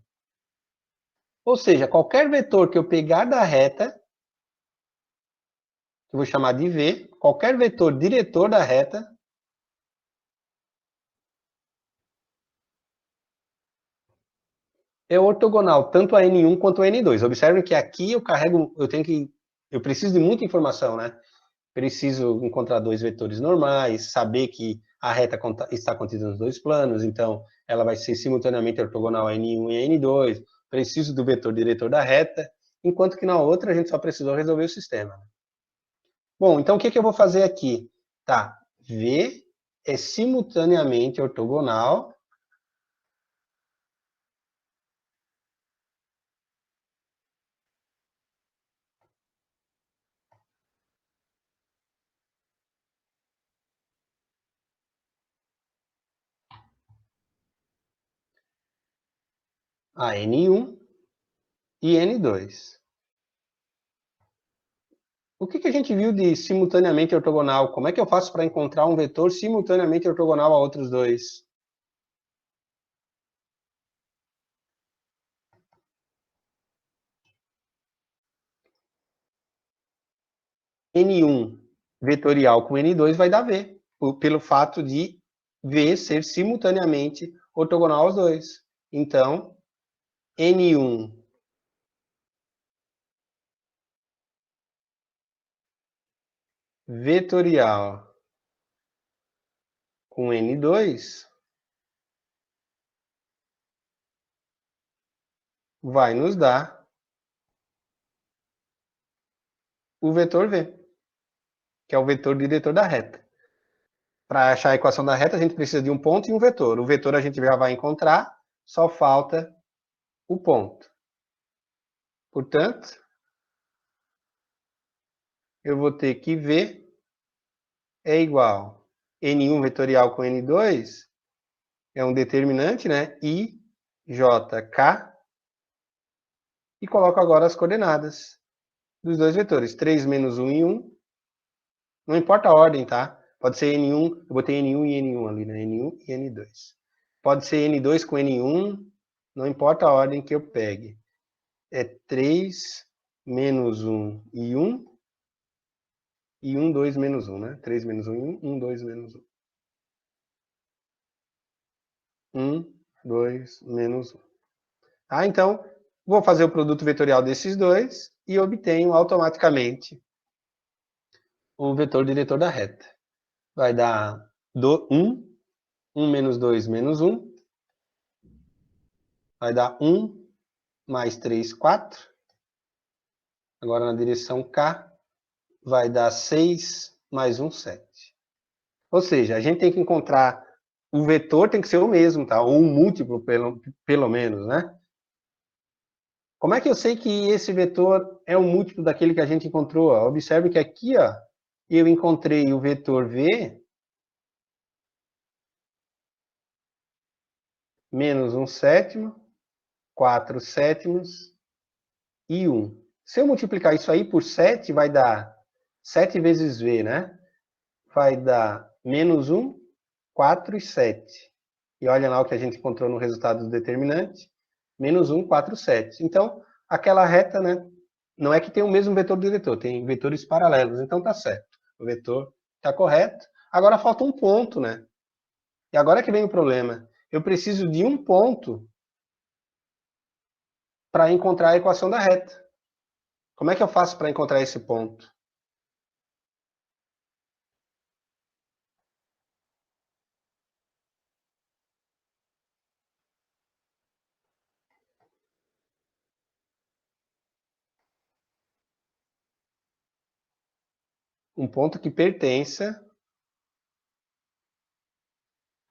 Speaker 2: Ou seja, qualquer vetor que eu pegar da reta, eu vou chamar de V, qualquer vetor diretor da reta, é ortogonal tanto a N1 quanto a N2. Observem que aqui eu preciso de muita informação, né? Preciso encontrar dois vetores normais, saber que a reta está contida nos dois planos, então ela vai ser simultaneamente ortogonal a N1 e a N2. Preciso do vetor diretor da reta, enquanto que na outra a gente só precisou resolver o sistema. Bom, então o que eu vou fazer aqui? Tá, V é simultaneamente ortogonal a N1 e N2. O que a gente viu de simultaneamente ortogonal? Como é que eu faço para encontrar um vetor simultaneamente ortogonal a outros dois? N1 vetorial com N2 vai dar V, pelo fato de V ser simultaneamente ortogonal aos dois. Então, N1 vetorial com N2 vai nos dar o vetor V, que é o vetor diretor da reta. Para achar a equação da reta, a gente precisa de um ponto e um vetor. O vetor a gente já vai encontrar, só falta o ponto. Portanto, eu vou ter que V é igual N1 vetorial com N2, é um determinante, né? I, J, K, e coloco agora as coordenadas dos dois vetores, 3 menos 1 e 1. Não importa a ordem, tá? Pode ser N1, eu botei N1 e N1 ali, né? N1 e N2. Pode ser N2 com N1, não importa a ordem que eu pegue. É 3 menos 1 e 1, e 1, 2 menos 1, né? 3 menos 1 e 1, 1, 2 menos 1. 1, 2 menos 1. Ah, então, vou fazer o produto vetorial desses dois e obtenho automaticamente o vetor diretor da reta. Vai dar 1, 1 menos 2 menos 1. Vai dar 1 mais 3, 4. Agora na direção K, vai dar 6 mais 1, 7. Ou seja, a gente tem que encontrar, o vetor tem que ser o mesmo, tá? Ou um múltiplo, pelo menos, né? Como é que eu sei que esse vetor é um múltiplo daquele que a gente encontrou? Observe que aqui, ó, eu encontrei o vetor V menos 1 sétimo, 4 sétimos e 1. Se eu multiplicar isso aí por 7, vai dar 7 vezes V, né? Vai dar menos 1, 4 e 7. E olha lá o que a gente encontrou no resultado do determinante. Menos 1, 4, 7. Então, aquela reta, né? Não é que tem o mesmo vetor diretor, tem vetores paralelos. Então, tá certo. O vetor está correto. Agora falta um ponto, né? E agora que vem o problema. Eu preciso de um ponto para encontrar a equação da reta. Como é que eu faço para encontrar esse ponto? Um ponto que pertença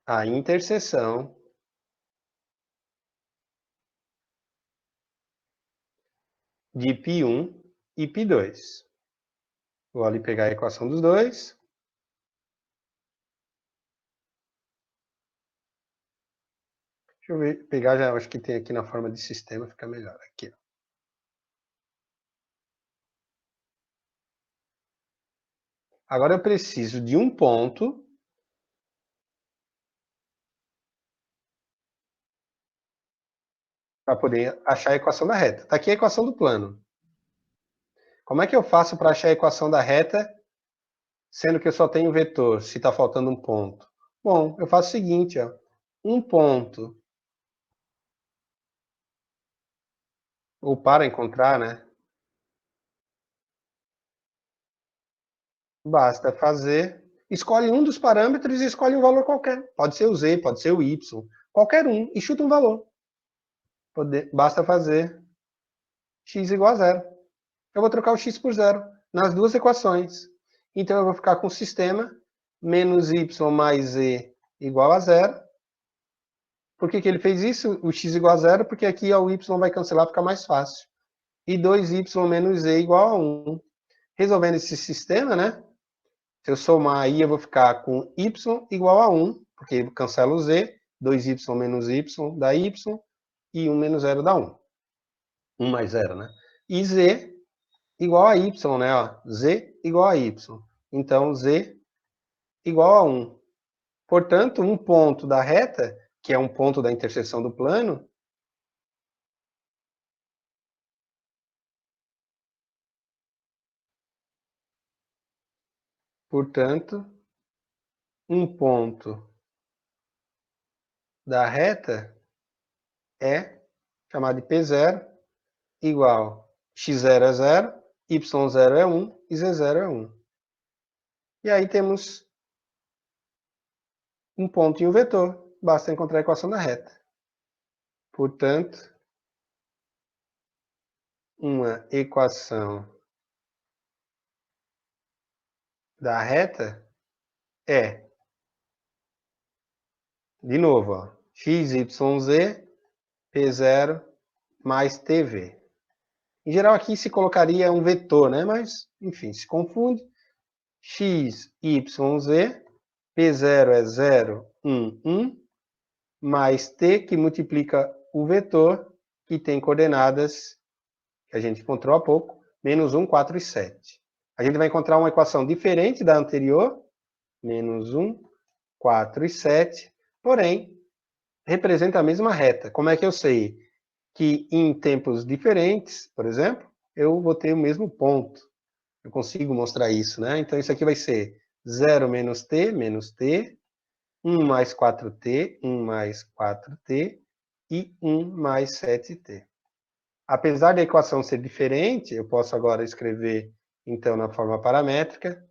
Speaker 2: à interseção de π1 e π2. Vou ali pegar a equação dos dois. Deixa eu ver, pegar já, acho que tem aqui na forma de sistema, fica melhor. Aqui. Agora eu preciso de um ponto para poder achar a equação da reta. Está aqui a equação do plano. Como é que eu faço para achar a equação da reta, sendo que eu só tenho vetor, se está faltando um ponto? Bom, eu faço o seguinte, ó. Um ponto, ou para encontrar, né? Basta fazer, escolhe um dos parâmetros e escolhe um valor qualquer. Pode ser o z, pode ser o y, qualquer um, e chuta um valor. Basta fazer x igual a zero. Eu vou trocar o x por zero nas duas equações. Então eu vou ficar com o sistema menos y mais z igual a zero. Por que ele fez isso? O x igual a zero, porque aqui o y vai cancelar, fica mais fácil. E 2y menos z igual a 1. Resolvendo esse sistema, né? Se eu somar aí, eu vou ficar com y igual a 1, porque cancela o z, 2y menos y dá y, e 1 menos 0 dá 1. 1 mais 0, né? E z igual a y, né? Ó, z igual a y. Então, z igual a 1. Portanto, um ponto da reta, que é um ponto da interseção do plano, portanto, um ponto da reta é chamado de P0 igual x0 é 0, y0 é 1 e z0 é 1. E aí temos um ponto e um vetor. Basta encontrar a equação da reta. Portanto, uma equação da reta é, de novo, ó, x, y, z, P0 mais TV. Em geral, aqui se colocaria um vetor, né? Mas, enfim, se confunde. X, Y, Z, P0 é 0, 1, 1, mais T, que multiplica o vetor, que tem coordenadas, que a gente encontrou há pouco, menos 1, 4 e 7. A gente vai encontrar uma equação diferente da anterior, menos 1, 4 e 7, porém, representa a mesma reta. Como é que eu sei que em tempos diferentes, por exemplo, eu vou ter o mesmo ponto? Eu consigo mostrar isso, né? Então, isso aqui vai ser 0 menos t, 1 mais 4t, 1 mais 4t e 1 mais 7t. Apesar da equação ser diferente, eu posso agora escrever, então, na forma paramétrica,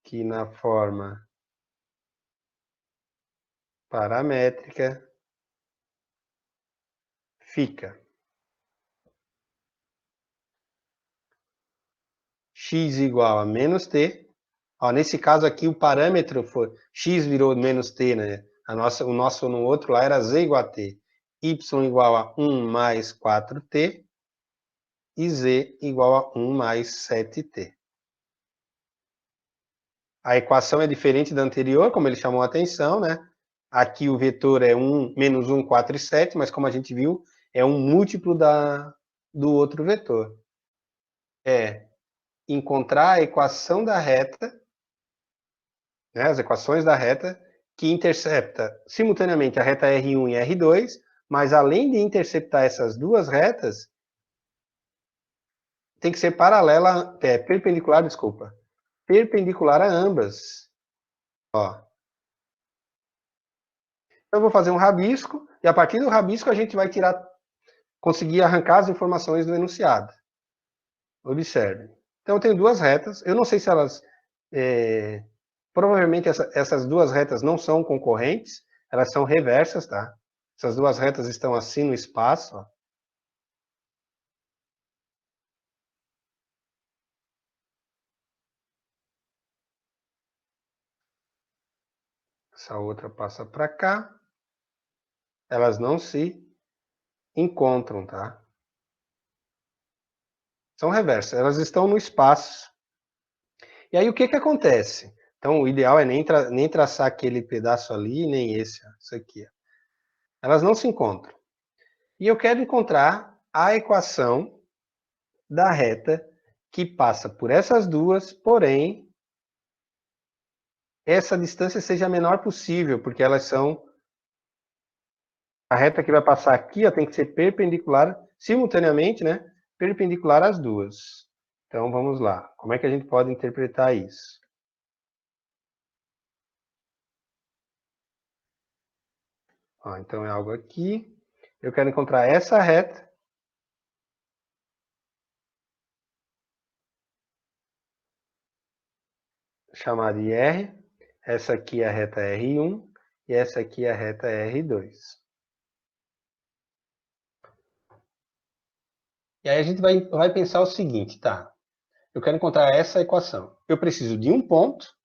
Speaker 2: que na forma paramétrica fica x igual a menos t. Ó, nesse caso aqui, o parâmetro foi x virou menos t, né? O nosso no outro lá era z igual a t. Y igual a 1 mais 4t e z igual a 1 mais 7t. A equação é diferente da anterior, como ele chamou a atenção, né? Aqui o vetor é 1, menos 1, 4 e 7, mas como a gente viu, é um múltiplo do outro vetor. É encontrar a equação da reta, né, as equações da reta, que intercepta simultaneamente a reta R1 e R2, mas além de interceptar essas duas retas, tem que ser perpendicular a ambas. Ó. Eu vou fazer um rabisco, e a partir do rabisco a gente vai conseguir arrancar as informações do enunciado. Observe. Então, eu tenho duas retas. Eu não sei se elas... provavelmente essas duas retas não são concorrentes, elas são reversas, tá? Essas duas retas estão assim no espaço, ó. Essa outra passa para cá. Elas não se encontram, tá? São reversas, elas estão no espaço. E aí o que acontece? Então o ideal é nem traçar aquele pedaço ali, nem esse, ó, isso aqui. Ó. Elas não se encontram. E eu quero encontrar a equação da reta que passa por essas duas, porém essa distância seja a menor possível, porque elas são... A reta que vai passar aqui ó, tem que ser perpendicular, simultaneamente, né? Perpendicular às duas. Então vamos lá. Como é que a gente pode interpretar isso? Ó, então é algo aqui. Eu quero encontrar essa reta. Chamar de R. Essa aqui é a reta R1 e essa aqui é a reta R2. E aí a gente vai pensar o seguinte, tá? Eu quero encontrar essa equação. Eu preciso de um ponto.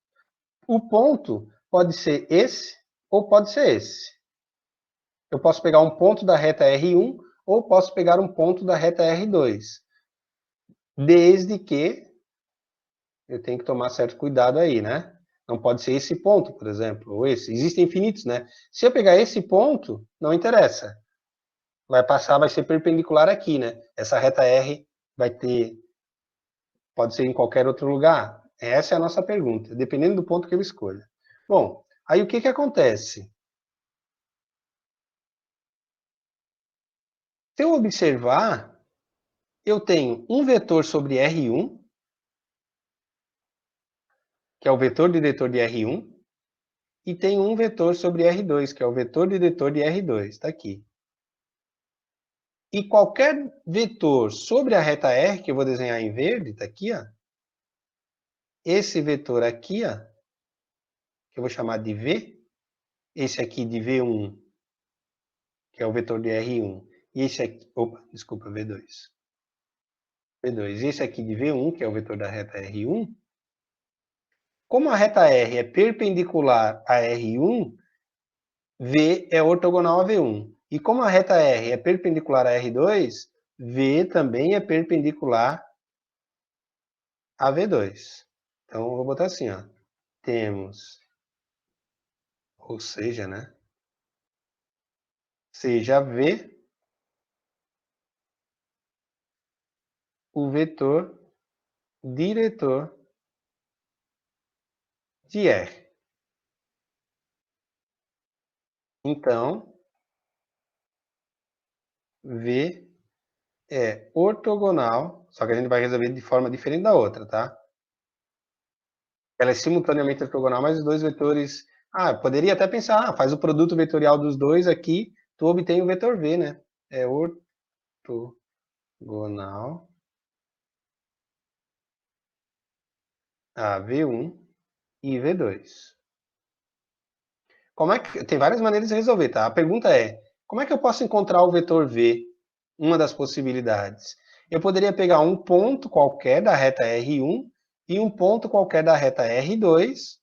Speaker 2: O ponto pode ser esse ou pode ser esse. Eu posso pegar um ponto da reta R1 ou posso pegar um ponto da reta R2. Desde que eu tenho que tomar certo cuidado aí, né? Não pode ser esse ponto, por exemplo, ou esse. Existem infinitos, né? Se eu pegar esse ponto, não interessa. Vai ser perpendicular aqui, né? Essa reta R pode ser em qualquer outro lugar? Essa é a nossa pergunta, dependendo do ponto que eu escolha. Bom, aí o que acontece? Se eu observar, eu tenho um vetor sobre R1, que é o vetor diretor de R1, e tenho um vetor sobre R2, que é o vetor diretor de R2, está aqui. E qualquer vetor sobre a reta R, que eu vou desenhar em verde, está aqui, ó. Esse vetor aqui, ó, que eu vou chamar de V, esse aqui de V1, que é o vetor de R1, e esse aqui, opa, desculpa, V2. V2, esse aqui de V1, que é o vetor da reta R1, como a reta R é perpendicular a R1, V é ortogonal a V1. E como a reta R é perpendicular a R2, V também é perpendicular a V2. Então, eu vou botar assim, ó. Temos, ou seja, né? Seja V o vetor diretor de R. Então, V é ortogonal, só que a gente vai resolver de forma diferente da outra, tá? Ela é simultaneamente ortogonal, mas os dois vetores... Ah, poderia até pensar, faz o produto vetorial dos dois aqui, tu obtém o vetor V, né? É ortogonal a V1 e V2. Tem várias maneiras de resolver, tá? A pergunta é, como é que eu posso encontrar o vetor V? Uma das possibilidades. Eu poderia pegar um ponto qualquer da reta R1 e um ponto qualquer da reta R2.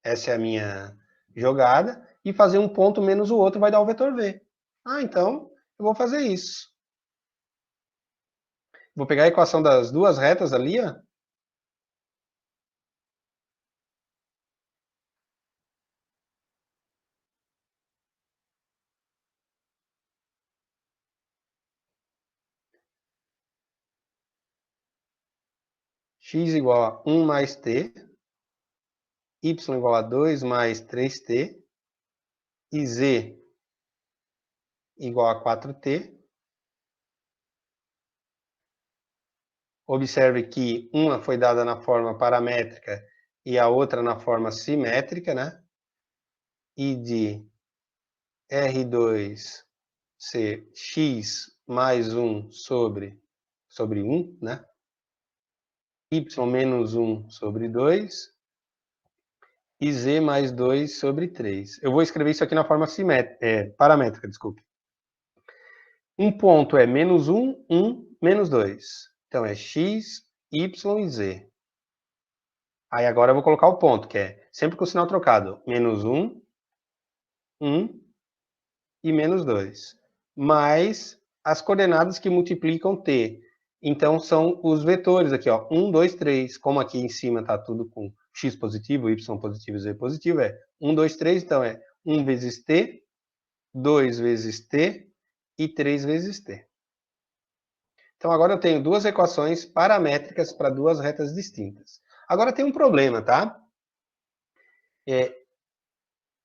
Speaker 2: Essa é a minha jogada. E fazer um ponto menos o outro vai dar o vetor V. Ah, então eu vou fazer isso. Vou pegar a equação das duas retas ali, ó. X igual a 1 mais t, y igual a 2 mais 3t, e z igual a 4t. Observe que uma foi dada na forma paramétrica e a outra na forma simétrica, né? E de R2 ser x mais 1 sobre 1, né? Y menos 1 sobre 2 e z mais 2 sobre 3. Eu vou escrever isso aqui na forma paramétrica, desculpe. Um ponto é menos 1, 1, menos 2. Então é x, y e z. Aí agora eu vou colocar o ponto, que é sempre com o sinal trocado. Menos 1, 1 e menos 2. Mais as coordenadas que multiplicam t. Então são os vetores aqui, ó. 1, 2, 3. Como aqui em cima está tudo com x positivo, y positivo e z positivo, é 1, 2, 3. Então é 1 vezes t, 2 vezes t e 3 vezes t. Então agora eu tenho duas equações paramétricas para duas retas distintas. Agora tem um problema, tá?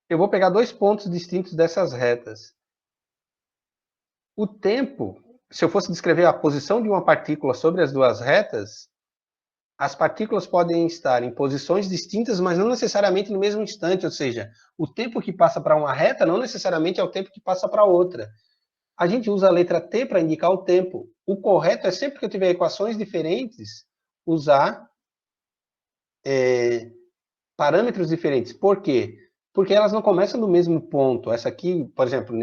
Speaker 2: Eu vou pegar dois pontos distintos dessas retas. O tempo, se eu fosse descrever a posição de uma partícula sobre as duas retas, as partículas podem estar em posições distintas, mas não necessariamente no mesmo instante, ou seja, o tempo que passa para uma reta não necessariamente é o tempo que passa para outra. A gente usa a letra t para indicar o tempo. O correto é sempre que eu tiver equações diferentes, usar parâmetros diferentes. Por quê? Porque elas não começam no mesmo ponto. Essa aqui, por exemplo,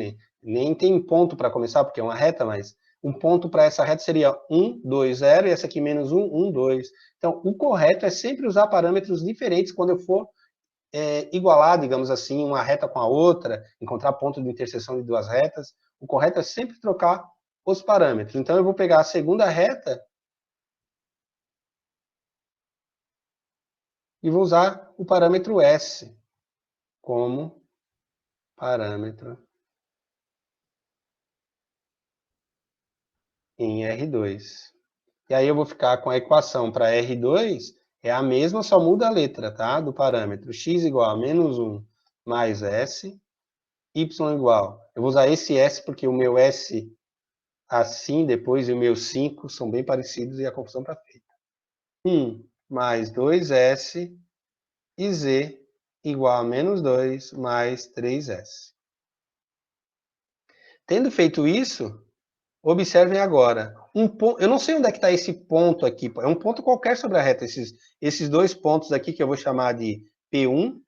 Speaker 2: nem tem ponto para começar, porque é uma reta, mas um ponto para essa reta seria 1, 2, 0, e essa aqui menos 1, 1, 2. Então, o correto é sempre usar parâmetros diferentes quando eu for igualar, digamos assim, uma reta com a outra, encontrar ponto de interseção de duas retas. O correto é sempre trocar os parâmetros. Então, eu vou pegar a segunda reta e vou usar o parâmetro S como parâmetro em R2. E aí eu vou ficar com a equação para R2, é a mesma, só muda a letra, tá? Do parâmetro x igual a menos 1 mais S, y igual. Eu vou usar esse S porque o meu S assim depois e o meu 5 são bem parecidos e a confusão está feita. 1 mais 2S e Z igual a menos 2 mais 3S. Tendo feito isso, observem agora. Eu não sei onde é que está esse ponto aqui. É um ponto qualquer sobre a reta. Esses dois pontos aqui que eu vou chamar de P1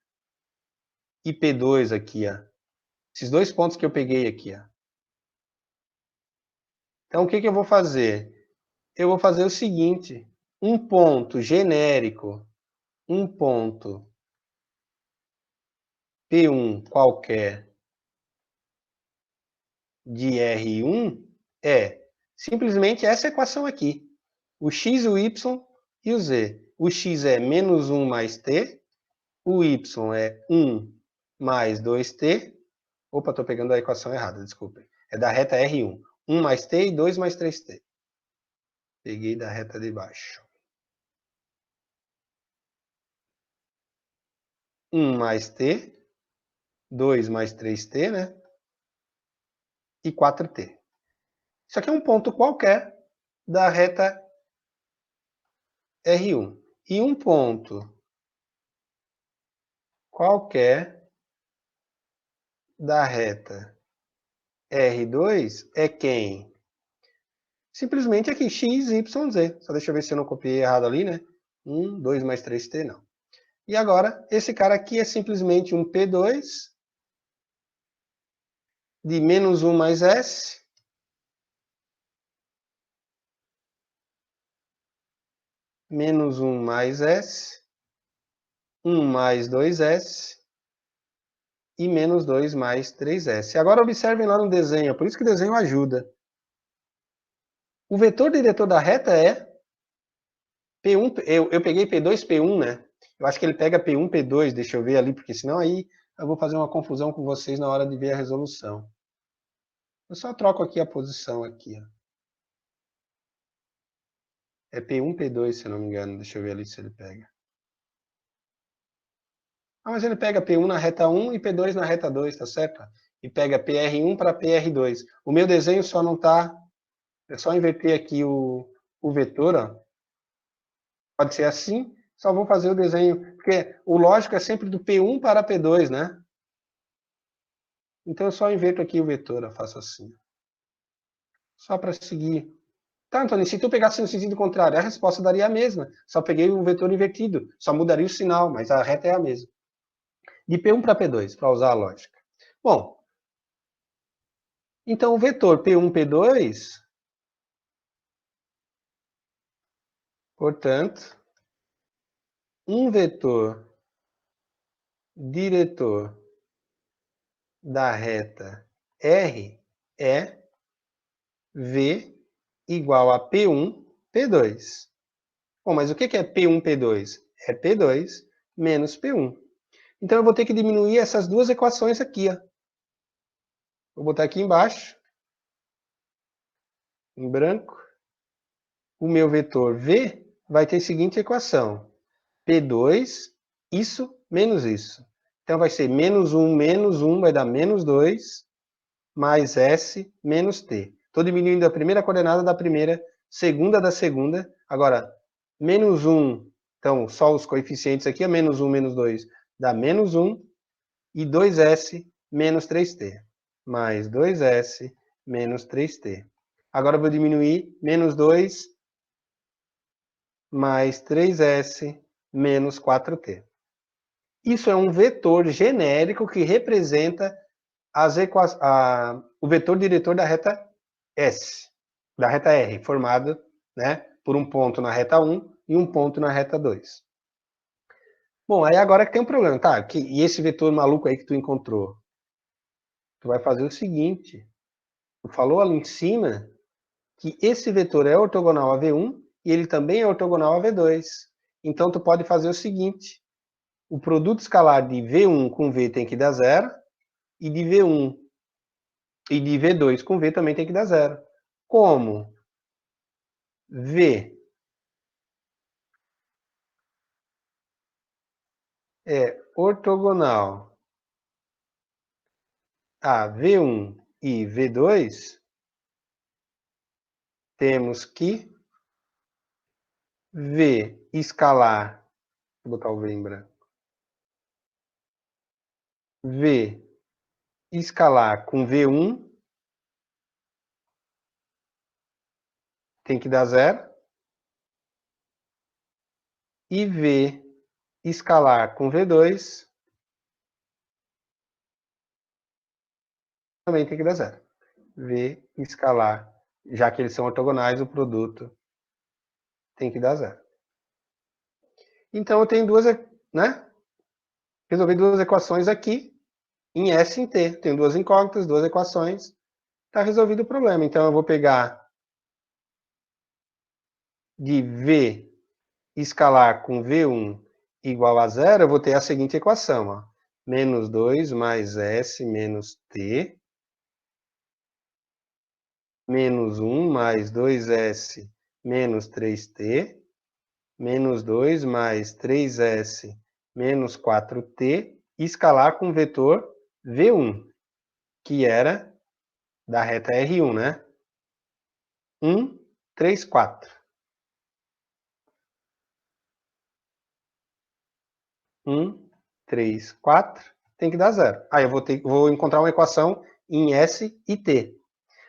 Speaker 2: e P2 aqui. Ó. Esses dois pontos que eu peguei aqui. Ó. Então, o que eu vou fazer? Eu vou fazer o seguinte. Um ponto genérico, um ponto P1 qualquer de R1 é simplesmente essa equação aqui. O x, o y e o z. O x é menos 1 mais t, o y é 1 mais 2t. Opa, estou pegando a equação errada, desculpem. É da reta R1. 1 mais t e 2 mais 3t. Peguei da reta de baixo. 1 mais t, 2 mais 3t, né? E 4t. Isso aqui é um ponto qualquer da reta R1. E um ponto qualquer da reta R2 é quem? Simplesmente aqui, x, y, z. Só deixa eu ver se eu não copiei errado ali, né? 1, 2 mais 3t, não. E agora, esse cara aqui é simplesmente um P2 de menos 1 mais S menos 1 mais S, 1 mais 2S e menos 2 mais 3S. Agora observem lá no desenho, por isso que o desenho ajuda. O vetor diretor da reta é P1, eu peguei P2, P1, né? Eu acho que ele pega P1, P2, deixa eu ver ali, porque senão aí eu vou fazer uma confusão com vocês na hora de ver a resolução. Eu só troco aqui a posição aqui, ó. É P1, P2, se eu não me engano. Deixa eu ver ali se ele pega. Ah, mas ele pega P1 na reta 1 e P2 na reta 2, tá certo? E pega PR1 para PR2. O meu desenho só não tá... É só inverter aqui o vetor, ó. Pode ser assim, Só vou fazer o desenho, porque o lógico é sempre do P1 para P2, né? Então eu só inverto aqui o vetor, eu faço assim. Só para seguir. Tá, Antônio, se tu pegasse no sentido contrário, a resposta daria a mesma. Só peguei o vetor invertido. Só mudaria o sinal, mas a reta é a mesma. De P1 para P2, para usar a lógica. Bom, então o vetor P1, P2, portanto, um vetor diretor da reta R é V igual a P1, P2. Bom, mas o que é P1, P2? É P2 menos P1. Então eu vou ter que diminuir essas duas equações aqui, ó. Vou botar aqui embaixo, em branco. O meu vetor V vai ter a seguinte equação. P2, isso menos isso. Então vai ser menos 1, vai dar menos 2, mais S menos T. Estou diminuindo a primeira coordenada da primeira, segunda da segunda. Agora, menos 1, então só os coeficientes aqui, é menos 1, menos 2, dá menos 1, e 2S menos 3T. Mais 2S menos 3T. Agora eu vou diminuir menos 2 mais 3S menos 4T. Isso é um vetor genérico que representa o vetor diretor da reta S, da reta R, formado, né, por um ponto na reta 1 e um ponto na reta 2. Bom, aí agora que tem um problema, tá? E esse vetor maluco aí que tu encontrou? Tu vai fazer o seguinte, tu falou ali em cima que esse vetor é ortogonal a V1 e ele também é ortogonal a V2. Então tu pode fazer o seguinte, o produto escalar de V1 com V tem que dar zero, e de V1 e de V2 com V também tem que dar zero. Como V é ortogonal a V1 e V2, temos que V escalar, vou botar o V em branco, V escalar com V1 tem que dar zero, e V escalar com V2 também tem que dar zero. V escalar, já que eles são ortogonais, o produto tem que dar zero. Então eu tenho duas, né? Resolvi duas equações aqui, em S e em T. Tenho duas incógnitas, duas equações. Está resolvido o problema. Então eu vou pegar de V escalar com V1 igual a zero, eu vou ter a seguinte equação, ó. Menos 2 mais S menos T, menos 1 mais 2S menos 3T, menos 2 mais 3S menos 4T, e escalar com o vetor V1, que era da reta R1, né? 1, 3, 4. 1, 3, 4, tem que dar zero. Aí eu vou encontrar uma equação em S e T.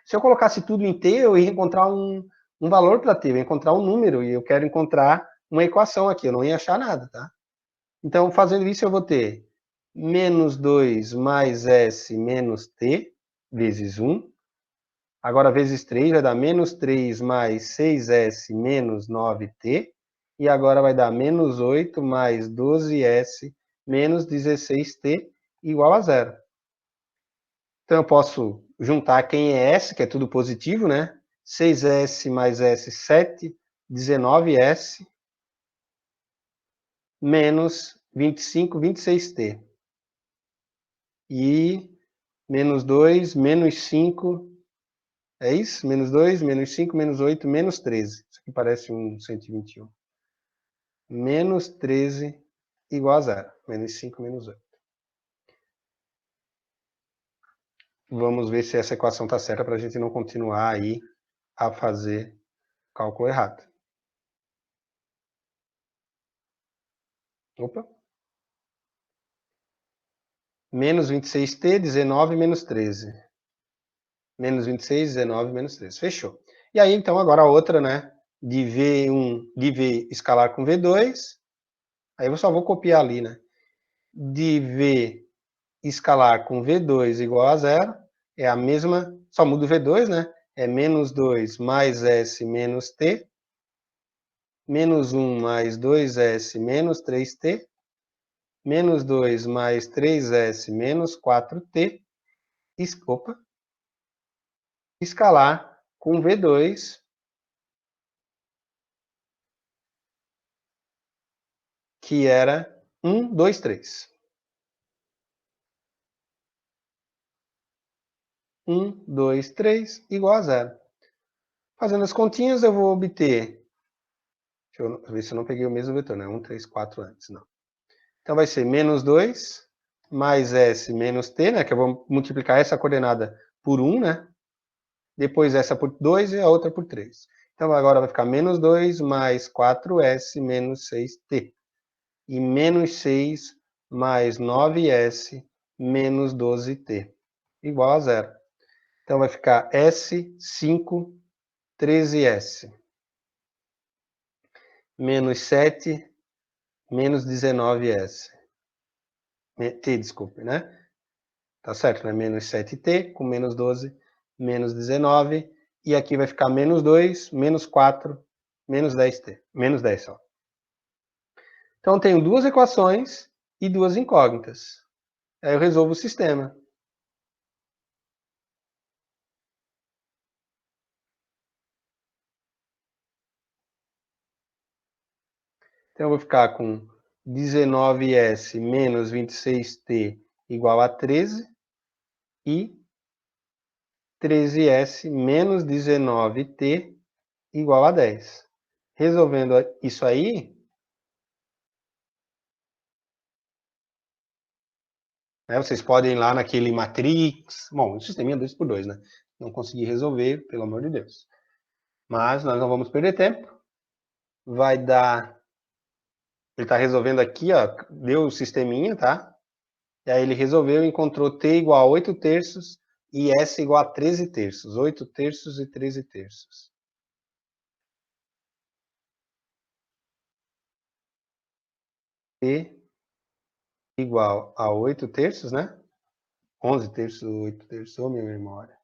Speaker 2: Se eu colocasse tudo em T, eu ia encontrar um valor para T, eu ia encontrar um número, e eu quero encontrar uma equação aqui, eu não ia achar nada, tá? Então, fazendo isso, eu vou ter menos 2 mais S menos T, vezes 1. Agora, vezes 3 vai dar menos 3 mais 6S menos 9T. E agora vai dar menos 8 mais 12S menos 16T igual a zero. Então, eu posso juntar quem é S, que é tudo positivo, né? 6S mais S, 7, 19S, menos 25, 26T. E menos 2, menos 5, é isso? Menos 2, menos 5, menos 8, menos 13. Isso aqui parece um 121. Menos 13 igual a zero. Menos 5, menos 8. Vamos ver se essa equação está certa para a gente não continuar aí a fazer cálculo errado. Opa. Menos 26t, 19 menos 13. Menos 26, 19 menos 13. Fechou. E aí, então, agora a outra, né? De V escalar com V2. Aí eu só vou copiar ali, né? De V escalar com V2 igual a zero. É a mesma, só muda o V2, né? É menos 2 mais S menos T. Menos 1 mais 2S menos 3T. Menos 2 mais 3S menos 4T. Opa. Escalar com V2, que era 1, 2, 3. 1, 2, 3, igual a zero. Fazendo as continhas, eu vou obter... Deixa eu ver se eu não peguei o mesmo vetor, né? 1, 3, 4 antes, não. Então vai ser menos 2, mais S menos T, né? Que eu vou multiplicar essa coordenada por 1, né? Depois essa por 2 e a outra por 3. Então agora vai ficar menos 2 mais 4S menos 6T. E menos 6 mais 9S menos 12T. Igual a zero. Então vai ficar S5, 13S. Menos 7, menos 19S. T, desculpe, né? Tá certo, né? Menos 7T com menos 12, menos 19. E aqui vai ficar menos 2, menos 4, menos 10T. Menos 10 só. Então, tenho duas equações e duas incógnitas. Aí eu resolvo o sistema. Então, eu vou ficar com 19S menos 26T igual a 13 e 13S menos 19T igual a 10. Resolvendo isso aí, né, vocês podem ir lá naquele matrix. Bom, o sisteminha 2x2, né? Não consegui resolver, pelo amor de Deus. Mas nós não vamos perder tempo. Vai dar... Ele está resolvendo aqui, ó, deu o sisteminha, tá? E aí ele resolveu e encontrou T igual a 8 terços e S igual a 13 terços. 8 terços e 13 terços. T igual a 8 terços, né? 11 terços, 8 terços, minha memória.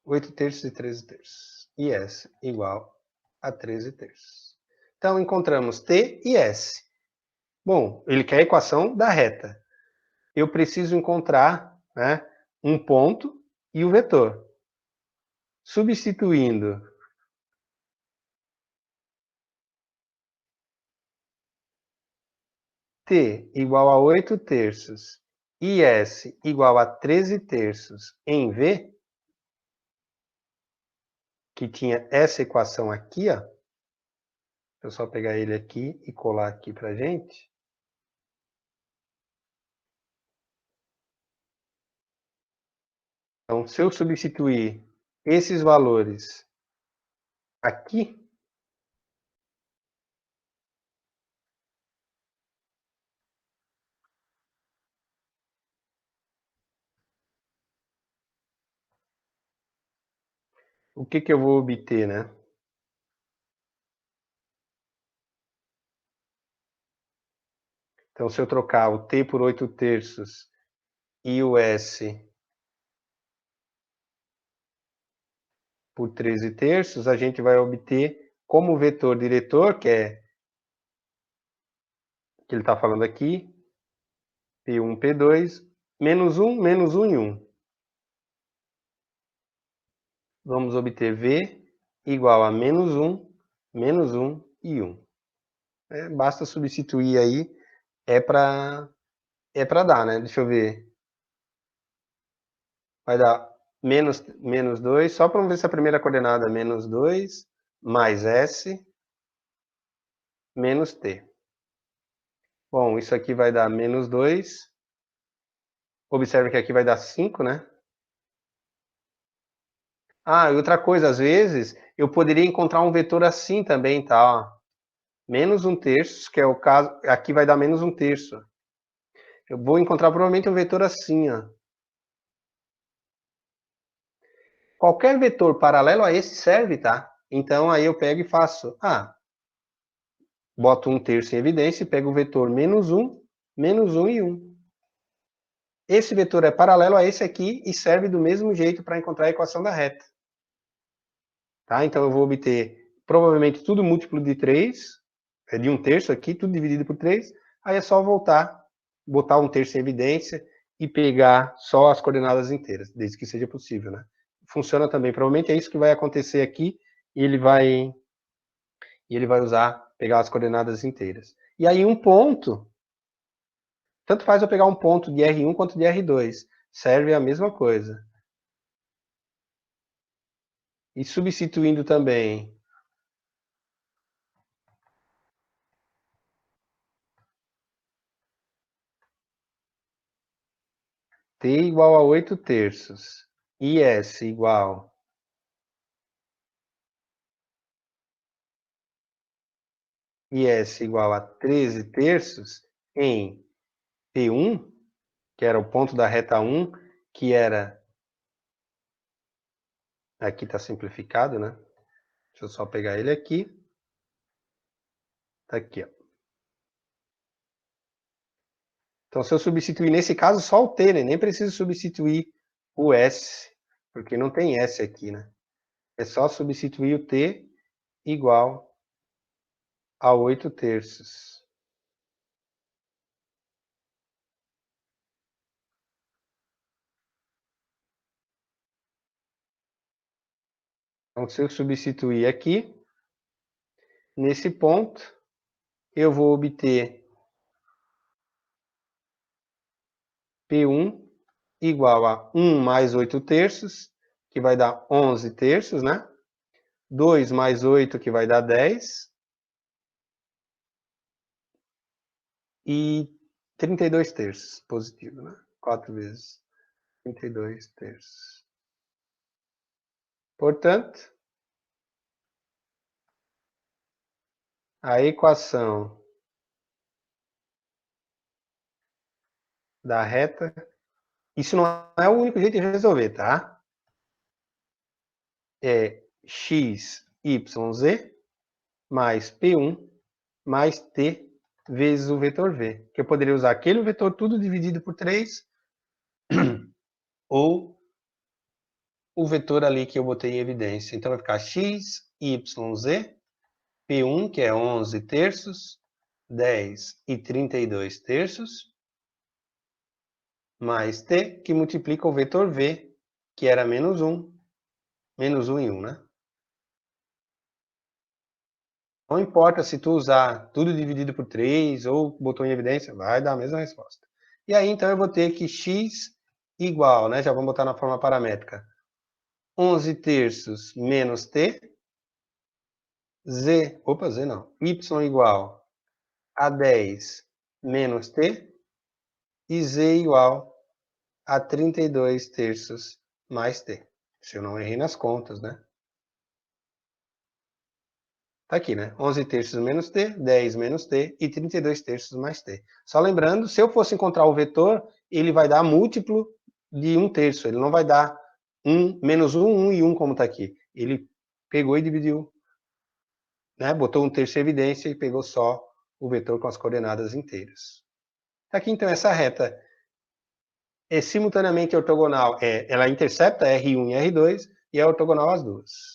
Speaker 2: 8 terços e 13 terços. E S igual a 13 terços. Então, encontramos T e S. Bom, ele quer a equação da reta. Eu preciso encontrar, né, um ponto e o vetor. Substituindo T igual a 8 terços e S igual a 13 terços em V, que tinha essa equação aqui, ó. Deixa eu só pegar ele aqui e colar aqui pra gente. Então, se eu substituir esses valores aqui, o que eu vou obter, né? Então, se eu trocar o T por 8 terços e o S por 13 terços, a gente vai obter como vetor diretor, que é que ele está falando aqui, P1, P2, menos 1 e 1. Vamos obter V igual a menos 1 e 1. Basta substituir aí, é para dar, né? Deixa eu ver. Vai dar menos 2, só para ver se a primeira coordenada é menos 2, mais S, menos T. Bom, isso aqui vai dar menos 2. Observe que aqui vai dar 5, né? Ah, e outra coisa, às vezes, eu poderia encontrar um vetor assim também, tá? menos 1/3, que é o caso, aqui vai dar menos 1/3. Eu vou encontrar provavelmente um vetor assim, ó. Qualquer vetor paralelo a esse serve, tá? Então aí eu pego e faço, boto 1/3 em evidência e pego o vetor menos 1 e 1. Esse vetor é paralelo a esse aqui e serve do mesmo jeito para encontrar a equação da reta. Tá? Então eu vou obter provavelmente tudo múltiplo de 3, é de 1/3 aqui, tudo dividido por 3. Aí é só voltar, botar 1/3 em evidência e pegar só as coordenadas inteiras, desde que seja possível, né? Funciona também, provavelmente é isso que vai acontecer aqui, e ele vai pegar as coordenadas inteiras. E aí um ponto, tanto faz eu pegar um ponto de R1 quanto de R2, serve a mesma coisa. E substituindo também T igual a 8/3 e S igual a 13/3 em P1, que era o ponto da reta 1, que era... Aqui está simplificado, né? Deixa eu só pegar ele aqui. Tá aqui, ó. Então, se eu substituir, nesse caso, só o T, né? Nem preciso substituir o S, porque não tem S aqui, né? É só substituir o T igual a 8/3. Então, se eu substituir aqui, nesse ponto, eu vou obter P1 igual a 1 mais 8/3, que vai dar 11/3, né? 2 mais 8, que vai dar 10. E 32/3, positivo, né? 4 vezes 32/3. Portanto, a equação da reta, isso não é o único jeito de resolver, tá? É x, y, z mais P1 mais T vezes o vetor V. Que eu poderia usar aquele vetor tudo dividido por 3 ou o vetor ali que eu botei em evidência. Então vai ficar x, y, z, P1, que é 11/3, 10 e 32/3, mais T, que multiplica o vetor V, que era menos 1 e 1, né? Não importa se tu usar tudo dividido por 3 ou botou em evidência, vai dar a mesma resposta. E aí, então, eu vou ter que x igual, né? Já vamos botar na forma paramétrica. 11/3 menos t, z não, y igual a 10 menos t, e z igual a 32/3 mais t. Se eu não errei nas contas, né? Tá aqui, né? 11/3 menos t, 10 menos t e 32/3 mais t. Só lembrando, se eu fosse encontrar o vetor, ele vai dar múltiplo de 1/3. Ele não vai dar menos 1, 1 e 1 como está aqui. Ele pegou e dividiu, né? Botou 1/3 em evidência e pegou só o vetor com as coordenadas inteiras. Tá aqui, então, essa reta é simultaneamente ortogonal. Ela intercepta R1 e R2 e é ortogonal às duas.